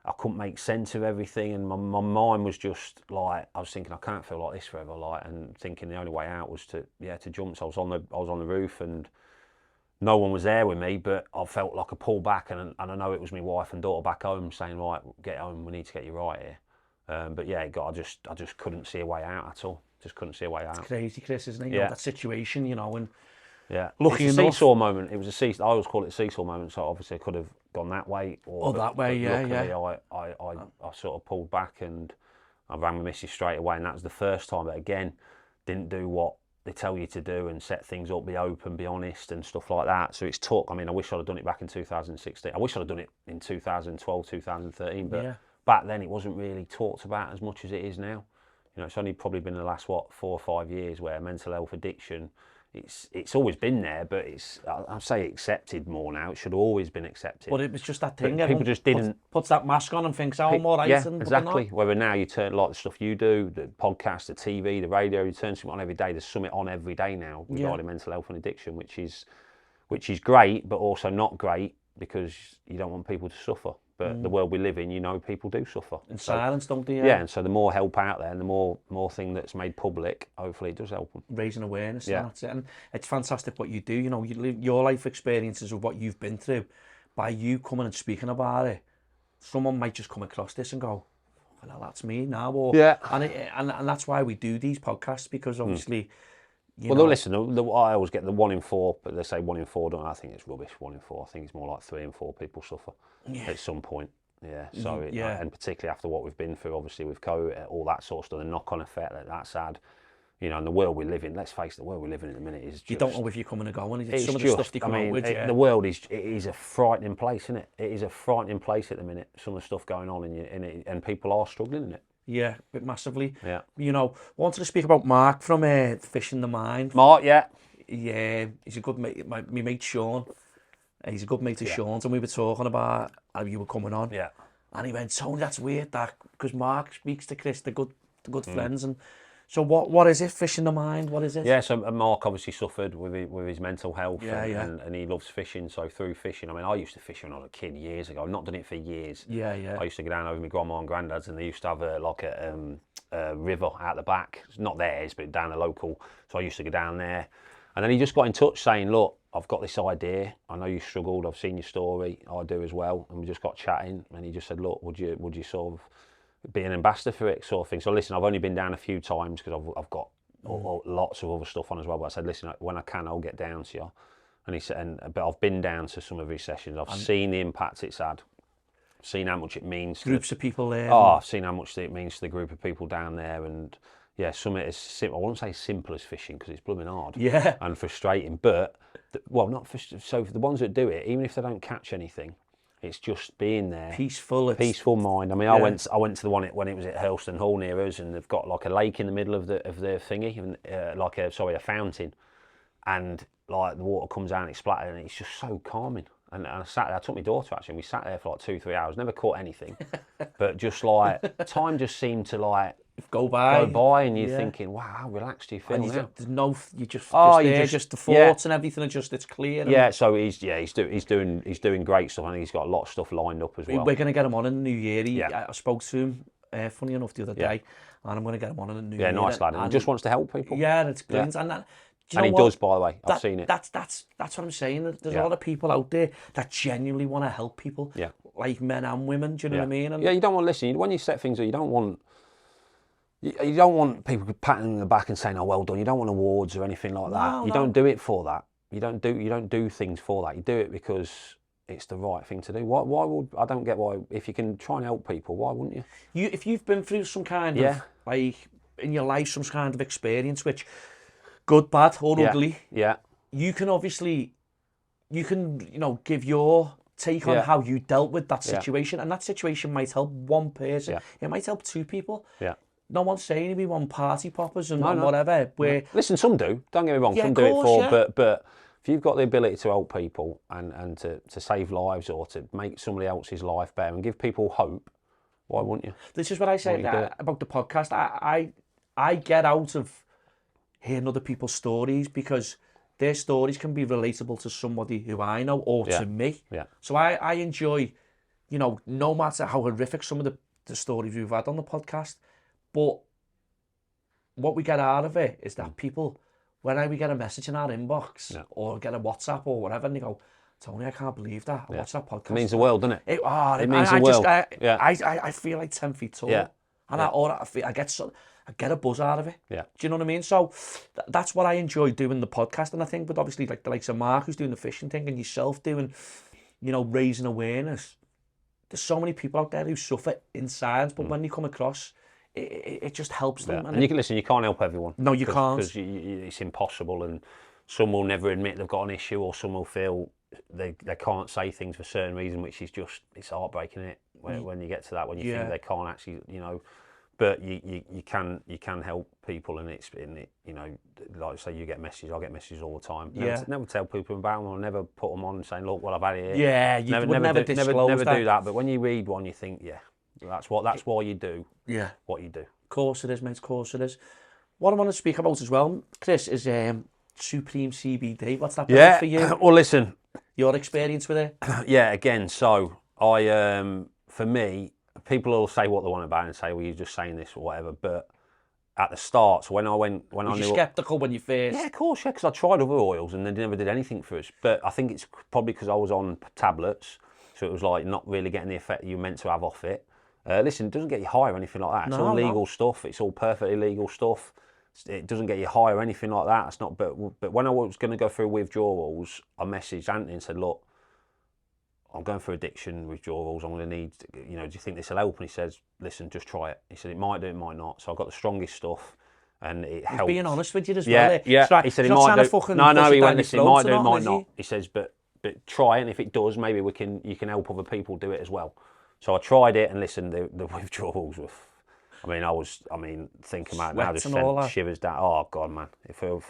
I couldn't make sense of everything, and my mind was just like, I was thinking I can't feel like this forever, and thinking the only way out was to jump. So I was on the roof, and no one was there with me, but I felt like I pulled back, and I know it was my wife and daughter back home saying, right, get home, we need to get you right here. But yeah, I just couldn't see a way out at all. Just couldn't see a way out. It's crazy, Chris, isn't it? Yeah. That situation, and yeah, lucky it's enough, a seesaw moment. It was I always call it a seesaw moment. So obviously I could have gone that way, that way. Luckily, I sort of pulled back and I rang my missus straight away, and that was the first time. But again, didn't do what they tell you to do and set things up, be open, be honest, and stuff like that. So it's took. I mean, I wish I'd have done it back in 2016. I wish I'd have done it in 2012, 2013. But back then it wasn't really talked about as much as it is now. It's only probably been the last 4 or 5 years where mental health, addiction, it's always been there, but I'd say accepted more now. It should have always been accepted. But it was just that thing. People just didn't puts that mask on and thinks, "Oh, I'm all right." Yeah, exactly. Whether now you turn like the stuff you do, the podcast, the TV, the radio, you turn something on every day. There's something on every day now regarding mental health and addiction, which is great, but also not great because you don't want people to suffer. But the world we live in, people do suffer. In silence, don't they? Yeah, and so the more help out there and the more thing that's made public, hopefully it does help them. Raising awareness, and that's it. And it's fantastic what you do. You live your life experiences of what you've been through. By you coming and speaking about it, someone might just come across this and go, well, that's me now. And that's why we do these podcasts, because obviously... Listen, I always get the 1 in 4, but they say 1 in 4, don't I? I think it's rubbish, 1 in 4. I think it's more like 3 in 4 people suffer at some point. Yeah, so and particularly after what we've been through, obviously with COVID, all that sort of stuff, the knock-on effect that's had. And the world we live in, let's face it, the world we live in at the minute is just... You don't know if you're coming or going. It's some of the stuff they come out with, the world is a frightening place, isn't it? It is a frightening place at the minute, some of the stuff going on in it, and people are struggling in it. Yeah, but massively. Yeah. Wanted to speak about Mark from Fishing the Mind. Mark, yeah. Yeah, he's a good mate. My mate Sean, he's a good mate of Sean's, and we were talking about how you were coming on. Yeah. And he went, Tony, that's weird, that, because Mark speaks to Chris, they're good friends. And so what is it, Fishing the Mind? What is it? Yeah, so Mark obviously suffered with his mental health, and he loves fishing. So through fishing, I used to fish when I was a kid years ago. I've not done it for years. Yeah. I used to go down over my grandma and granddad's, and they used to have a river out the back. It's not theirs, but down a local. So I used to go down there. And then he just got in touch saying, look, I've got this idea. I know you struggled. I've seen your story. I do as well. And we just got chatting, and he just said, look, would you sort of be an ambassador for it, sort of thing. So listen, I've only been down a few times because I've got lots of other stuff on as well. But I said, listen, when I can, I'll get down to you. And he said, but I've been down to some of his sessions. I've seen the impact it's had. I've seen how much it means. Groups of people there. Oh, I've seen how much it means to the group of people down there. And yeah, something as simple. I won't say simple as fishing because it's blooming hard. Yeah. And frustrating. But so for the ones that do it, even if they don't catch anything, it's just being there. Peaceful mind. I went to the one when it was at Hurlston Hall near us, and they've got like a lake in the middle of the thingy, and a fountain, and like the water comes out and it's splattered, and it's just so calming. And I sat there, I took my daughter actually, and we sat there for like 2-3 hours, never caught anything. But just like, time just seemed to like go by, and you're thinking, wow, how relaxed do you feel now? There's no, you just the thoughts and everything are just, it's clear. Yeah, so he's doing great stuff. I think he's got a lot of stuff lined up as well. We're going to get him on in the new year. I spoke to him, funny enough, the other day, and I'm going to get him on in the new year. Yeah, nice lad. And he just wants to help people. Yeah, it's brilliant. And that, and he does, by the way. I've seen it. That's what I'm saying. There's a lot of people out there that genuinely want to help people. Yeah. Like men and women. Do you know what I mean? And you don't want to listen. When you set things up, you don't want people patting the back and saying, "Oh, well done." You don't want awards or anything like that. You don't do it for that. You don't do things for that. You do it because it's the right thing to do. Why would I don't get why? If you can try and help people, why wouldn't you? If you've been through some kind of like in your life, some kind of experience, which good, bad, or ugly. Yeah. You can obviously, give your take on how you dealt with that situation, and that situation might help one person. Yeah. It might help two people. Yeah. No one's saying we want party poppers and whatever. Listen, some do. Don't get me wrong. Some do it for, but if you've got the ability to help people and to save lives or to make somebody else's life better and give people hope, why wouldn't you? This is what I say about the podcast. I get out of hearing other people's stories because their stories can be relatable to somebody who I know or to me. Yeah. So I enjoy, no matter how horrific some of the stories we've had on the podcast, but what we get out of it is that people, when we get a message in our inbox or get a WhatsApp or whatever, and they go, "Tony, I can't believe that. I watched that podcast." It means the world, doesn't it? It means the world. I feel like 10 feet tall. Yeah. And I get a buzz out of it. Yeah. Do you know what I mean? So that's what I enjoy doing the podcast. And I think, but obviously, like the likes of Mark, who's doing the fishing thing, and yourself doing, raising awareness. There's so many people out there who suffer in silence, but when they come across, it just helps them. And you can listen. You can't help everyone. No, you can't. Because it's impossible, and some will never admit they've got an issue, or some will feel they can't say things for a certain reason, which is just, it's heartbreaking, isn't it? When you get to that, when you think they can't actually, but you can help people, and it's like I say, you get messages, I get messages all the time. Never tell people about them, or never put them on and saying, "Look what I've had here." Yeah, you would never disclose never do that. But when you read one, you think, that's why you do. Yeah, what you do. Of course it is, mate. Of course it is. What I want to speak about as well, Chris, is Supreme CBD. What's that for you? Well, listen, your experience with it. Again, so I for me, people will say what they want about it and say, "Well, you're just saying this or whatever." But at the start, so when I was you sceptical when you first? Yeah, of course, because I tried other oils and they never did anything for us. But I think it's probably because I was on tablets, so it was like not really getting the effect you're meant to have off it. Listen, it doesn't get you high or anything like that. It's all legal stuff. It's all perfectly legal stuff. It doesn't get you high or anything like that. It's not. But when I was going to go through withdrawals, I messaged Anthony and said, "Look, I'm going through addiction withdrawals. I'm going to need, do you think this will help?" And he says, "Listen, just try it." He said, "It might do, it might not." So I got the strongest stuff, and it helped. He's being honest with you as well. Yeah. He said it might do. No, he went, "Listen, it might do, it might not." He says, "But try it, and if it does, maybe you can help other people do it as well." So I tried it, and listen, the withdrawals were. Thinking about it now, just sent shivers down. Oh God, man! For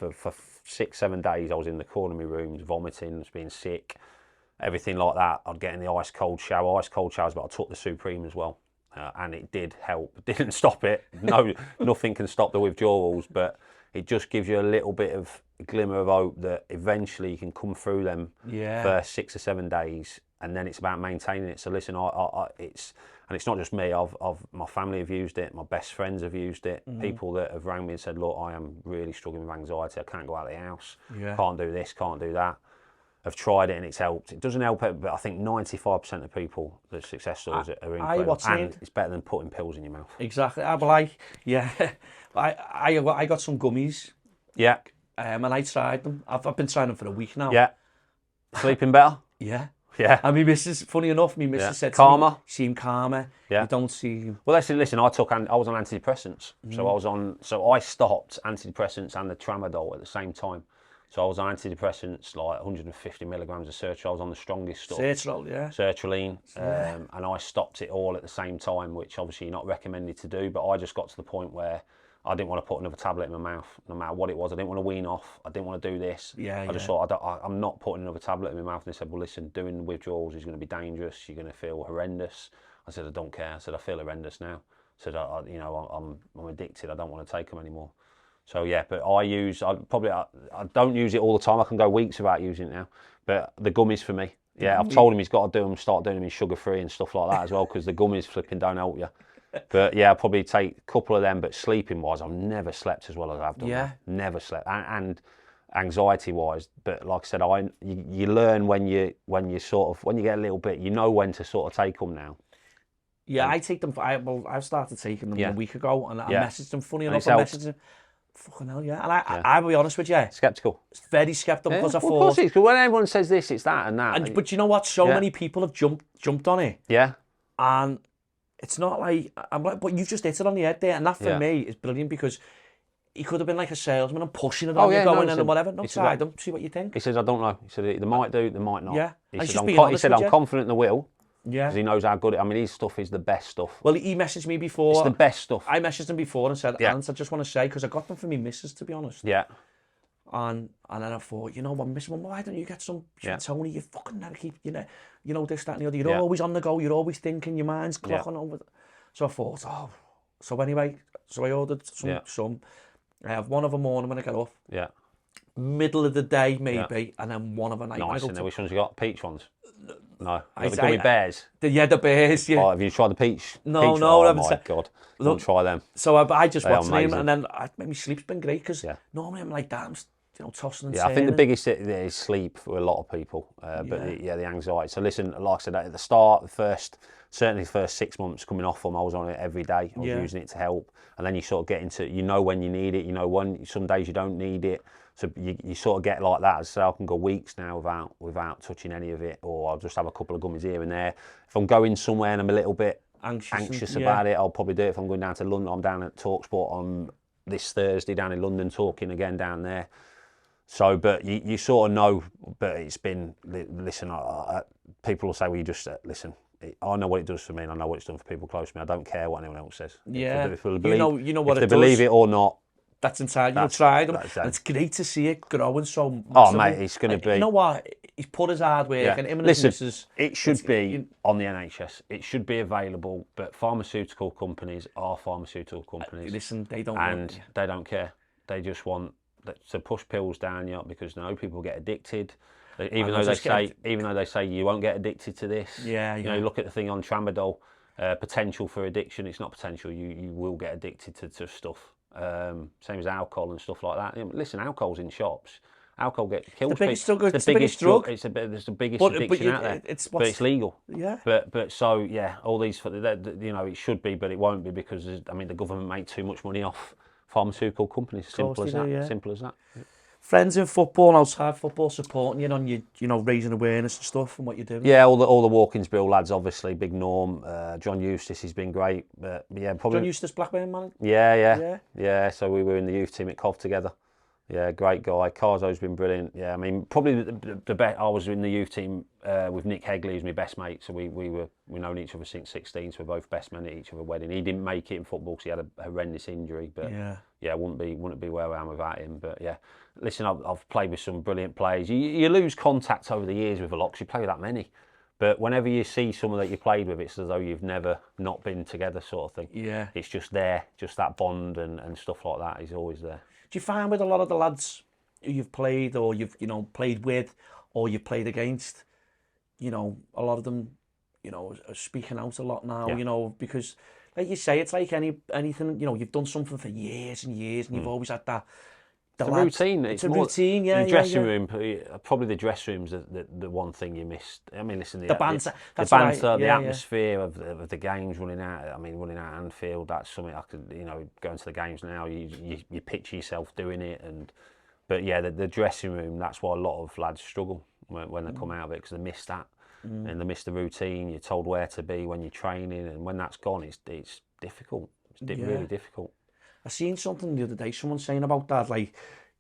6-7 days, I was in the corner of my room, vomiting, being sick. Everything like that. I'd get in the ice cold showers, but I took the Supreme as well, and it did help. It didn't stop it. No, nothing can stop the withdrawals, but it just gives you a little bit of glimmer of hope that eventually you can come through them first 6 or 7 days, and then it's about maintaining it. So listen, it's not just me. My family have used it. My best friends have used it. People that have rang me and said, "Look, I am really struggling with anxiety. I can't go out of the house. Can't do this. Can't do that." Have tried it and it's helped. It doesn't help, but I think 95% of people, the success stories are incredible, and it's better than putting pills in your mouth. Exactly. I got some gummies. Yeah. And I tried them. I've been trying them for a week now. Yeah. Sleeping better. Yeah. Yeah. And my missus, funny enough, said calmer. To me, seem calmer. Yeah. You don't seem. Well, listen. I was on antidepressants, so I stopped antidepressants and the tramadol at the same time. So I was on antidepressants, like 150 milligrams of sertraline. I was on the strongest stuff. Sertraline. And I stopped it all at the same time, which obviously you're not recommended to do. But I just got to the point where I didn't want to put another tablet in my mouth, no matter what it was. I didn't want to wean off. I didn't want to do this. I just thought, I'm not putting another tablet in my mouth. And they said, well, listen, doing the withdrawals is going to be dangerous. You're going to feel horrendous. I said, I don't care. I said, I feel horrendous now. I said, I'm addicted. I don't want to take them anymore. So yeah, but I don't use it all the time. I can go weeks without using it now. But the gummies for me. Yeah, I've told him he's got to start doing them in sugar-free and stuff like that as well, because the gummies flipping don't help you. But yeah, I'll probably take a couple of them. But sleeping-wise, I've never slept as well as I've done. Yeah. Never slept. And anxiety-wise, but like I said, you learn when you get a little bit, you know when to sort of take them now. Yeah, I take them. I've started taking them a week ago, and I messaged them. Funny enough, I messaged them. Fucking hell, yeah. And I will be honest with you. Sceptical. Very sceptical because I thought. Of course it is, because when everyone says this, it's that and that. But you know what? So many people have jumped on it. Yeah. And it's not like, I'm like, but you've just hit it on the head there. And that for me is brilliant, because he could have been like a salesman and pushing it on you, going and whatever. No, try them, see what you think. He says, I don't know. He said, they might do, they might not. Yeah. He said, I'm confident they will. Yeah. Because he knows how good his stuff is the best stuff. Well, he messaged me before. It's the best stuff. I messaged him before and said, Ant, I just want to say, because I got them for me missus, to be honest. Yeah. And then I thought, you know what, Miss Mum, why don't you get some Tony? You fucking never keep, you know, this, that, and the other. You're always on the go. You're always thinking. Your mind's clocking over. So I thought, So anyway, I ordered some. I have one of a morning when I get up. Yeah. Middle of the day, maybe, and then one of a night. Nice. And which ones you got? Peach ones? No. The gummy bears? The bears, yeah. Oh, have you tried the peach? No, oh my God. Don't try them. So I just watched them, and then my sleep's been great, because normally I'm like that. I'm tossing and turning. I think the biggest is sleep for a lot of people. But the anxiety. So listen, like I said, at the start, certainly the first 6 months coming off them, I was on it every day. I was using it to help. And then you sort of get into, when you need it, some days you don't need it. So you sort of get like that. So I can go weeks now without touching any of it, or I'll just have a couple of gummies here and there. If I'm going somewhere and I'm a little bit anxious about it, I'll probably do it. If I'm going down to London, I'm down at TalkSport on this Thursday down in London, talking again down there. So, but you sort of know, but it's been, listen, people will say, well, you just, listen, I know what it does for me, and I know what it's done for people close to me. I don't care what anyone else says. Yeah, if they believe it or not. That's entirely, you'll try them. And it's great to see it growing so massively. Oh, mate, it's going to be... You know what? He's put his hard work and him and his missus... It should be on the NHS. It should be available, but pharmaceutical companies are pharmaceutical companies. Listen, they don't... And they don't care. They just want to push pills down you, because people get addicted. Even though they say you won't get addicted to this. Yeah. You look at the thing on Tramadol, potential for addiction. It's not potential. You will get addicted to stuff. Same as alcohol and stuff like that. Listen, alcohol's in shops. Alcohol kills people. It's the biggest drug. It's the biggest addiction out there. But it's legal. Yeah. But so all these, it should be, but it won't be, because the government make too much money off pharmaceutical companies. Simple as that. Simple as that. Friends in football and outside football supporting you on your, raising awareness and stuff and what you're doing? Yeah, all the Walkins Bill lads, obviously, Big Norm, John Eustace, he's been great. But yeah, probably. John Eustace, Blackburn man? Yeah. So we were in the youth team at Cov together. Yeah, great guy. Carzo's been brilliant. Yeah, probably the best. I was in the youth team with Nick Hegley, who's my best mate. So we've known each other since 16. So we're both best men at each other's wedding. He didn't make it in football because he had a horrendous injury. But wouldn't be where I am without him. But yeah, listen, I've played with some brilliant players. You lose contact over the years with a lot, because you play with that many. But whenever you see someone that you played with, it's as though you've never not been together, sort of thing. Yeah, it's just there, just that bond and stuff like that is always there. Do you find with a lot of the lads who you've played, or you've played with, or you've played against, a lot of them, are speaking out a lot now, because like you say, it's like anything, you've done something for years and years, and you've always had that. It's a routine. It's a routine, yeah. The dressing room, probably the dressing room's the one thing you missed. Listen, the banter, the atmosphere of the games running out. Running out Anfield, that's something I could, going to the games now. You picture yourself doing it, but the dressing room. That's why a lot of lads struggle when they come out of it, because they miss that, and they miss the routine. You're told where to be when you're training, and when that's gone, it's difficult. It's really difficult. I seen something the other day, someone saying about that, like,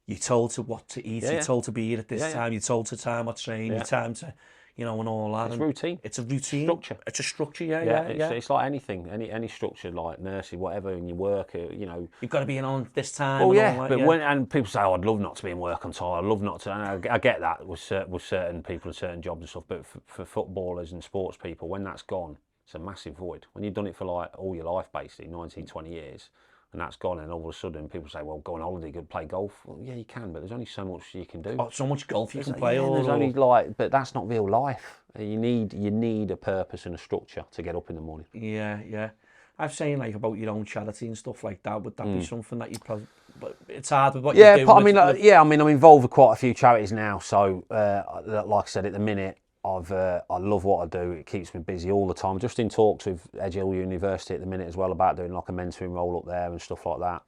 you're told to what to eat, you're told to be here at this time, you're told to time or train, you're time to, you know, and all that. It's and routine. It's a routine. Structure. It's a structure, yeah. It's like anything, any structure, like nursing, whatever, in your work, you know. You've got to be in on this time. Oh, and yeah, all that, but yeah. and people say, oh, I'd love not to be in work on time, I'd love not to, and I get that with certain people and certain jobs and stuff, but for footballers and sports people, when that's gone, it's a massive void. When you've done it for like all your life, basically, 19, 20 years, and that's gone, and all of a sudden people say, well, go on holiday, go play golf. Well, yeah, you can, but there's only so much you can do. Oh, so much golf you can play. Yeah, there's only like, but that's not real life. You need a purpose and a structure to get up in the morning. Yeah. I've saying like about your own charity and stuff like that. Would that be something that you probably? But it's hard with what you do. I mean, I'm involved with quite a few charities now. So, like I said, at the minute, I love what I do. It keeps me busy all the time. Just in talks with Edge Hill University at the minute as well about doing like a mentoring role up there and stuff like that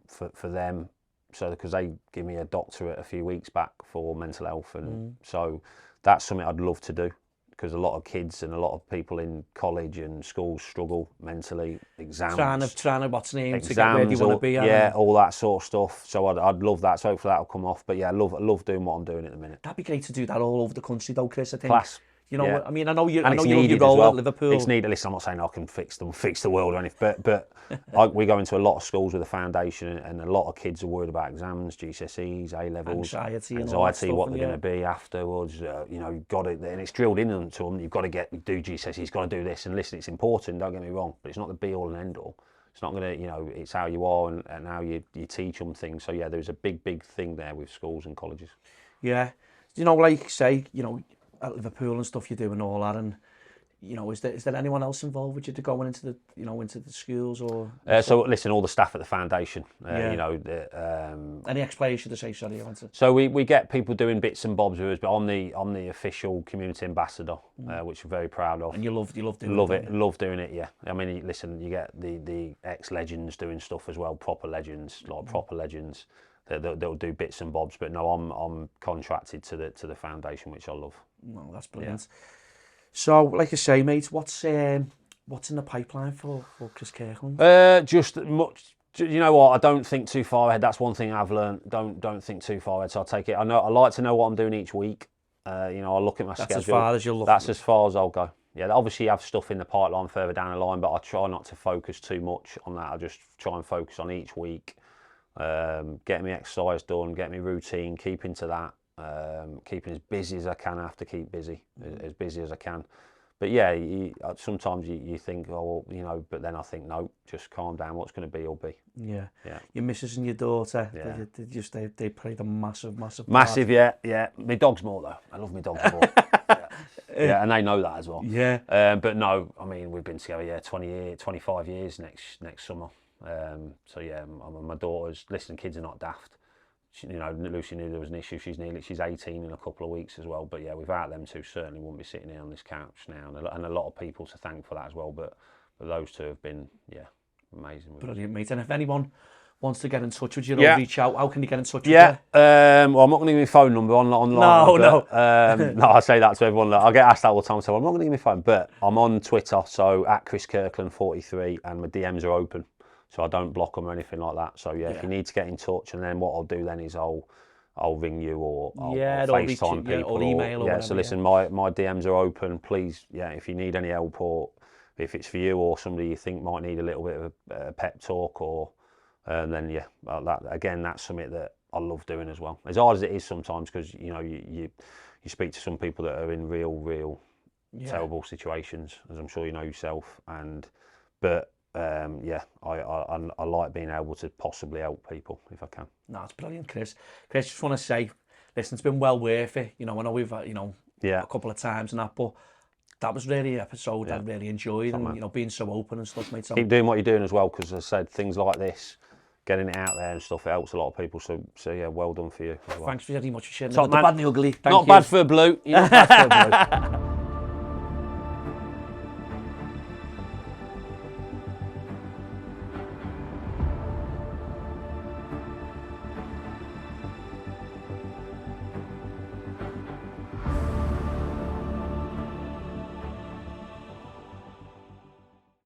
for them. So because they give me a doctorate a few weeks back for mental health, and so that's something I'd love to do, because a lot of kids and a lot of people in college and schools struggle mentally, exams, trying to what's name exams, to get where you want to be. Yeah, all that sort of stuff. So I'd love that. So hopefully that'll come off. But yeah, I love doing what I'm doing at the minute. That'd be great to do that all over the country, though, Chris. I think. Class. You know, yeah. I mean, I know you your role at Liverpool. It's needed. Listen, I'm not saying I can fix the world or anything, but we go into a lot of schools with a foundation, and a lot of kids are worried about exams, GCSEs, A levels, anxiety, what they're going to be afterwards. You know, you've got it, and it's drilled into them. You've got to do GCSEs, you've got to do this, and listen, it's important. Don't get me wrong, but it's not the be all and end all. It's not going to, you know, it's how you are and how you teach them things. So yeah, there's a big thing there with schools and colleges. Yeah, you know, like say, you know, at Liverpool and stuff you do and all that, and you know, is there anyone else involved with you to going into the schools or? So listen, all the staff at the foundation, yeah. You know, any explanation to say sorry? So we get people doing bits and bobs with us, but I'm the official community ambassador, which we're very proud of. And you love doing it. Love doing it. Yeah, I mean, listen, you get the ex legends doing stuff as well, proper legends. They'll do bits and bobs, but no, I'm contracted to the foundation, which I love. No, that's brilliant. Yeah. So, like I say, mate, what's in the pipeline for Chris Kirkland? Just much. You know what? I don't think too far ahead. That's one thing I've learned. Don't think too far ahead. So I'll take it. I like to know what I'm doing each week. You know, I'll look at my schedule. That's as far as you'll look. That's as far as I'll go. Yeah, obviously you have stuff in the pipeline further down the line, but I try not to focus too much on that. I just try and focus on each week. Getting me exercise done, getting me routine, keeping to that, keeping as busy as I can. I have to keep busy, as busy as I can. But yeah, sometimes you think, oh, well, you know, but then I think, no, just calm down. What's going to be will be. Yeah. Your missus and your daughter, they played a massive part. Massive, yeah. My dog's more though. I love my dogs more. Yeah, and they know that as well. Yeah. But no, I mean, we've been together, 25 years next summer. So yeah, my daughter's, listen, kids are not daft. You know, Lucy knew there was an issue. She's 18 in a couple of weeks as well. But yeah, without them two, certainly wouldn't be sitting here on this couch now. And a lot of people to thank for that as well. But those two have been, amazing. Brilliant, mate. And if anyone wants to get in touch with you or reach out, how can you get in touch with you? Well, I'm not going to give you my phone number online. No. No, I say that to everyone. I get asked that all the time. So I'm not going to give you my phone. But I'm on Twitter, so at Chris Kirkland 43, and my DMs are open. So I don't block them or anything like that. So yeah, if you need to get in touch, and then what I'll do then is I'll ring you or I'll FaceTime people or email or whatever. So listen, my DMs are open. Please, if you need any help or if it's for you or somebody you think might need a little bit of a pep talk or then that's something that I love doing as well. As hard as it is sometimes, because you know you speak to some people that are in real terrible situations, as I'm sure you know yourself, but. I like being able to possibly help people if I can. No, it's brilliant, Chris. Chris, just want to say, listen, it's been well worth it. You know, I know we've a couple of times and that, but that was really an episode I really enjoyed, and being so open and stuff, mate. So keep doing what you're doing as well, because as I said, things like this, getting it out there and stuff, it helps a lot of people. So yeah, well done for you as well. Thanks very much for sharing the bad and the ugly. Not bad for a blue. You're not bad for a blue.